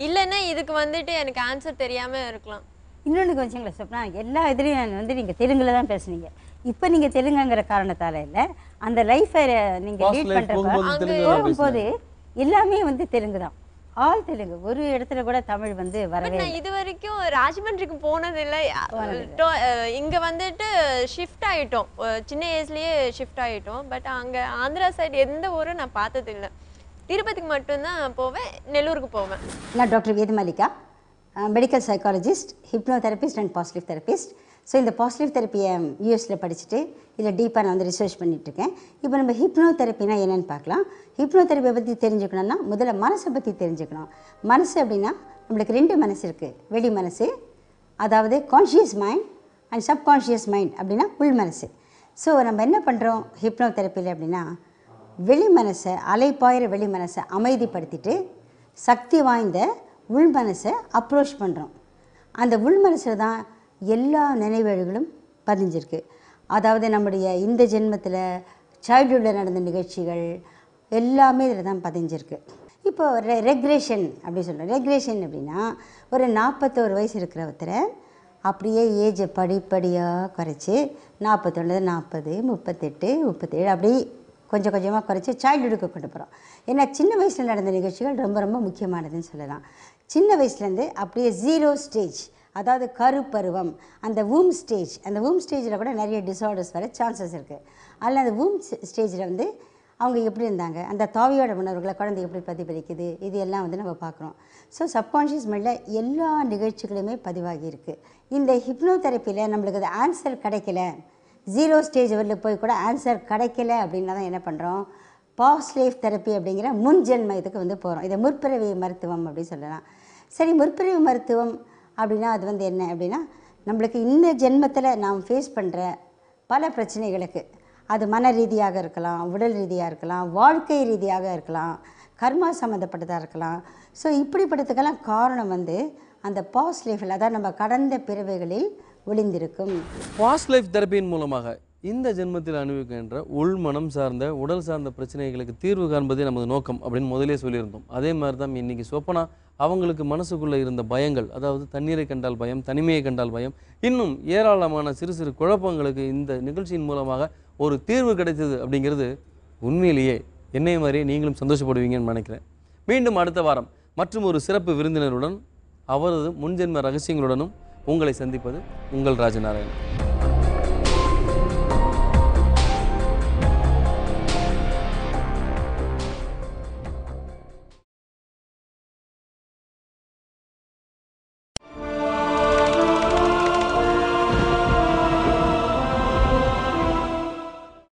இல்லைன்னா இதுக்கு வந்துட்டு எனக்கு ஆன்சர் தெரியாமல் இருக்கலாம். இன்னொன்று வச்சுங்களா சொன்னா, எல்லா இதுலேயும் வந்து நீங்கள் தெலுங்கில் தான் பேசுனீங்க. இப்போ நீங்கள் தெலுங்குங்கிற காரணத்தால் இல்லை, அந்த லைஃப்பை நீங்கள் லீட் பண்ணுறப்ப போகும்போது எல்லாமே வந்து தெலுங்கு தான், ஆல் தெலுங்கு. ஒரு இடத்துல கூட தமிழ் வந்து வரவே. நான் இது வரைக்கும் ராஜமன்றிக்கு போனதில்லை. இங்கே வந்துட்டு ஷிஃப்ட் ஆகிட்டோம், சின்ன ஏஜ்லேயே ஷிஃப்ட் ஆகிட்டோம். பட் அங்கே ஆந்திரா சைடு எந்த ஊரும் நான் பார்த்ததில்லை. திருப்பதிக்கு மட்டும்தான் போவேன், நெல்லூருக்கு போவேன். நான் doctor Vedamalika, medical psychologist, hypnotherapist and positive therapist. So இந்த பாசிட்டிவ் தெரப்பியை யூஎஸில் படிச்சுட்டு இதில் டீப்பாக நான் வந்து ரிசர்ச் பண்ணிகிட்ருக்கேன். இப்போ நம்ம ஹிப்னோதெரப்பினா என்னென்னு பார்க்கலாம். ஹிப்னோதெரப்பியை பற்றி தெரிஞ்சுக்கணுன்னா முதல்ல மனசை பற்றி தெரிஞ்சுக்கணும். மனசு அப்படின்னா நம்மளுக்கு 2 மனசு இருக்குது. வெளி மனசு, அதாவது conscious mind, and subconscious mind அப்படின்னா உள் மனசு. ஸோ நம்ம என்ன பண்ணுறோம் ஹிப்னோதெரப்பியில் அப்படின்னா, வெளி மனசை, அலைப்பாயிற வெளி மனசை அமைதிப்படுத்திட்டு சக்தி வாய்ந்த உள் மனசை அப்ரோச் பண்ணுறோம். அந்த உள் மனசில் தான் எல்லா நினைவுகளும் பதிஞ்சிருக்கு. அதாவது நம்முடைய இந்த ஜென்மத்தில் சைல்டுஹுட்டில் நடந்த நிகழ்ச்சிகள் எல்லாமே இதில் தான் பதிஞ்சிருக்கு. இப்போ ரெக்ரேஷன் அப்படி சொல்கிறோம். ரெக்ரேஷன் அப்படின்னா ஒரு 41 வயசு இருக்கிற ஒருத்தரை அப்படியே ஏஜை படிப்படியாக குறைச்சி 41, 40, 38, 37 அப்படி கொஞ்சம் கொஞ்சமாக குறைச்சி சைல்டுஹுட்டுக்கு கொண்டு போகிறோம். ஏன்னா சின்ன வயசில் நடந்த நிகழ்ச்சிகள் ரொம்ப ரொம்ப முக்கியமானதுன்னு சொல்லலாம். சின்ன வயசுலேருந்து அப்படியே 0 ஸ்டேஜ், அதாவது கருப்பருவம், அந்த வூம் ஸ்டேஜ், அந்த வூம் ஸ்டேஜில் கூட நிறைய டிஸார்டர்ஸ் வர சான்சஸ் இருக்குது. அதில் அந்த வூம் ஸ்டேஜில் வந்து அவங்க எப்படி இருந்தாங்க, அந்த தாவியோட உணர்வுகளை குழந்தை எப்படி பிரதிபலிக்குது, இது எல்லாம் வந்து நம்ம பார்க்குறோம். ஸோ சப்கான்ஷியஸ் மைண்டில் எல்லா நிகழ்ச்சிகளுமே பதிவாகி இருக்குது. இந்த ஹிப்னோதெரப்பியில் நம்மளுக்கு அது ஆன்சர் கிடைக்கல, 0 ஸ்டேஜ் வரல போய் கூட ஆன்சர் கிடைக்கல அப்படின்னா தான் என்ன பண்ணுறோம், பாஸ்ட் லைஃப் தெரப்பி அப்படிங்கிற முன்ஜென்ம இதுக்கு வந்து போகிறோம். இதை முற்பிறவி மருத்துவம் அப்படின்னு சொல்லலாம். சரி, முற்பிறவி மருத்துவம் அப்படின்னா அது வந்து என்ன அப்படின்னா, நம்மளுக்கு இந்த ஜென்மத்தில் நாம் ஃபேஸ் பண்ணுற பல பிரச்சனைகளுக்கு, அது மன ரீதியாக இருக்கலாம், உடல் ரீதியாக இருக்கலாம், வாழ்க்கை ரீதியாக இருக்கலாம், கர்மா சம்மந்தப்பட்டதாக இருக்கலாம். ஸோ இப்படிப்பட்டதுக்கெல்லாம் காரணம் வந்து அந்த பாஸ்ட் லைஃப்பில், அதாவது நம்ம கடந்த பிறவைகளில் ஒளிந்திருக்கும். பாஸ்ட் லைஃப் தெரப்பியின் மூலமாக இந்த ஜென்மத்தில் அனுபவிக்கின்ற உள்மனம் சார்ந்த உடல் சார்ந்த பிரச்சனைகளுக்கு தீர்வு காண்பதே நமது நோக்கம் அப்படின்னு முதலே சொல்லியிருந்தோம். அதே மாதிரி தான் இன்னைக்கு சொப்பனா அவங்களுக்கு மனசுக்குள்ளே இருந்த பயங்கள், அதாவது தண்ணீரை கண்டால் பயம், தனிமையை கண்டால் பயம், இன்னும் ஏராளமான சிறு சிறு குழப்பங்களுக்கு இந்த நிகழ்ச்சியின் மூலமாக ஒரு தீர்வு கிடைத்தது அப்படிங்கிறது உண்மையிலேயே என்னை மாதிரியே நீங்களும் சந்தோஷப்படுவீங்கன்னு நினைக்கிறேன். மீண்டும் அடுத்த வாரம் மற்றும் ஒரு சிறப்பு விருந்தினருடன் அவரது முன்ஜென்ம ரகசியங்களுடனும் உங்களை சந்திப்பது உங்கள் ராஜநாராயணன்.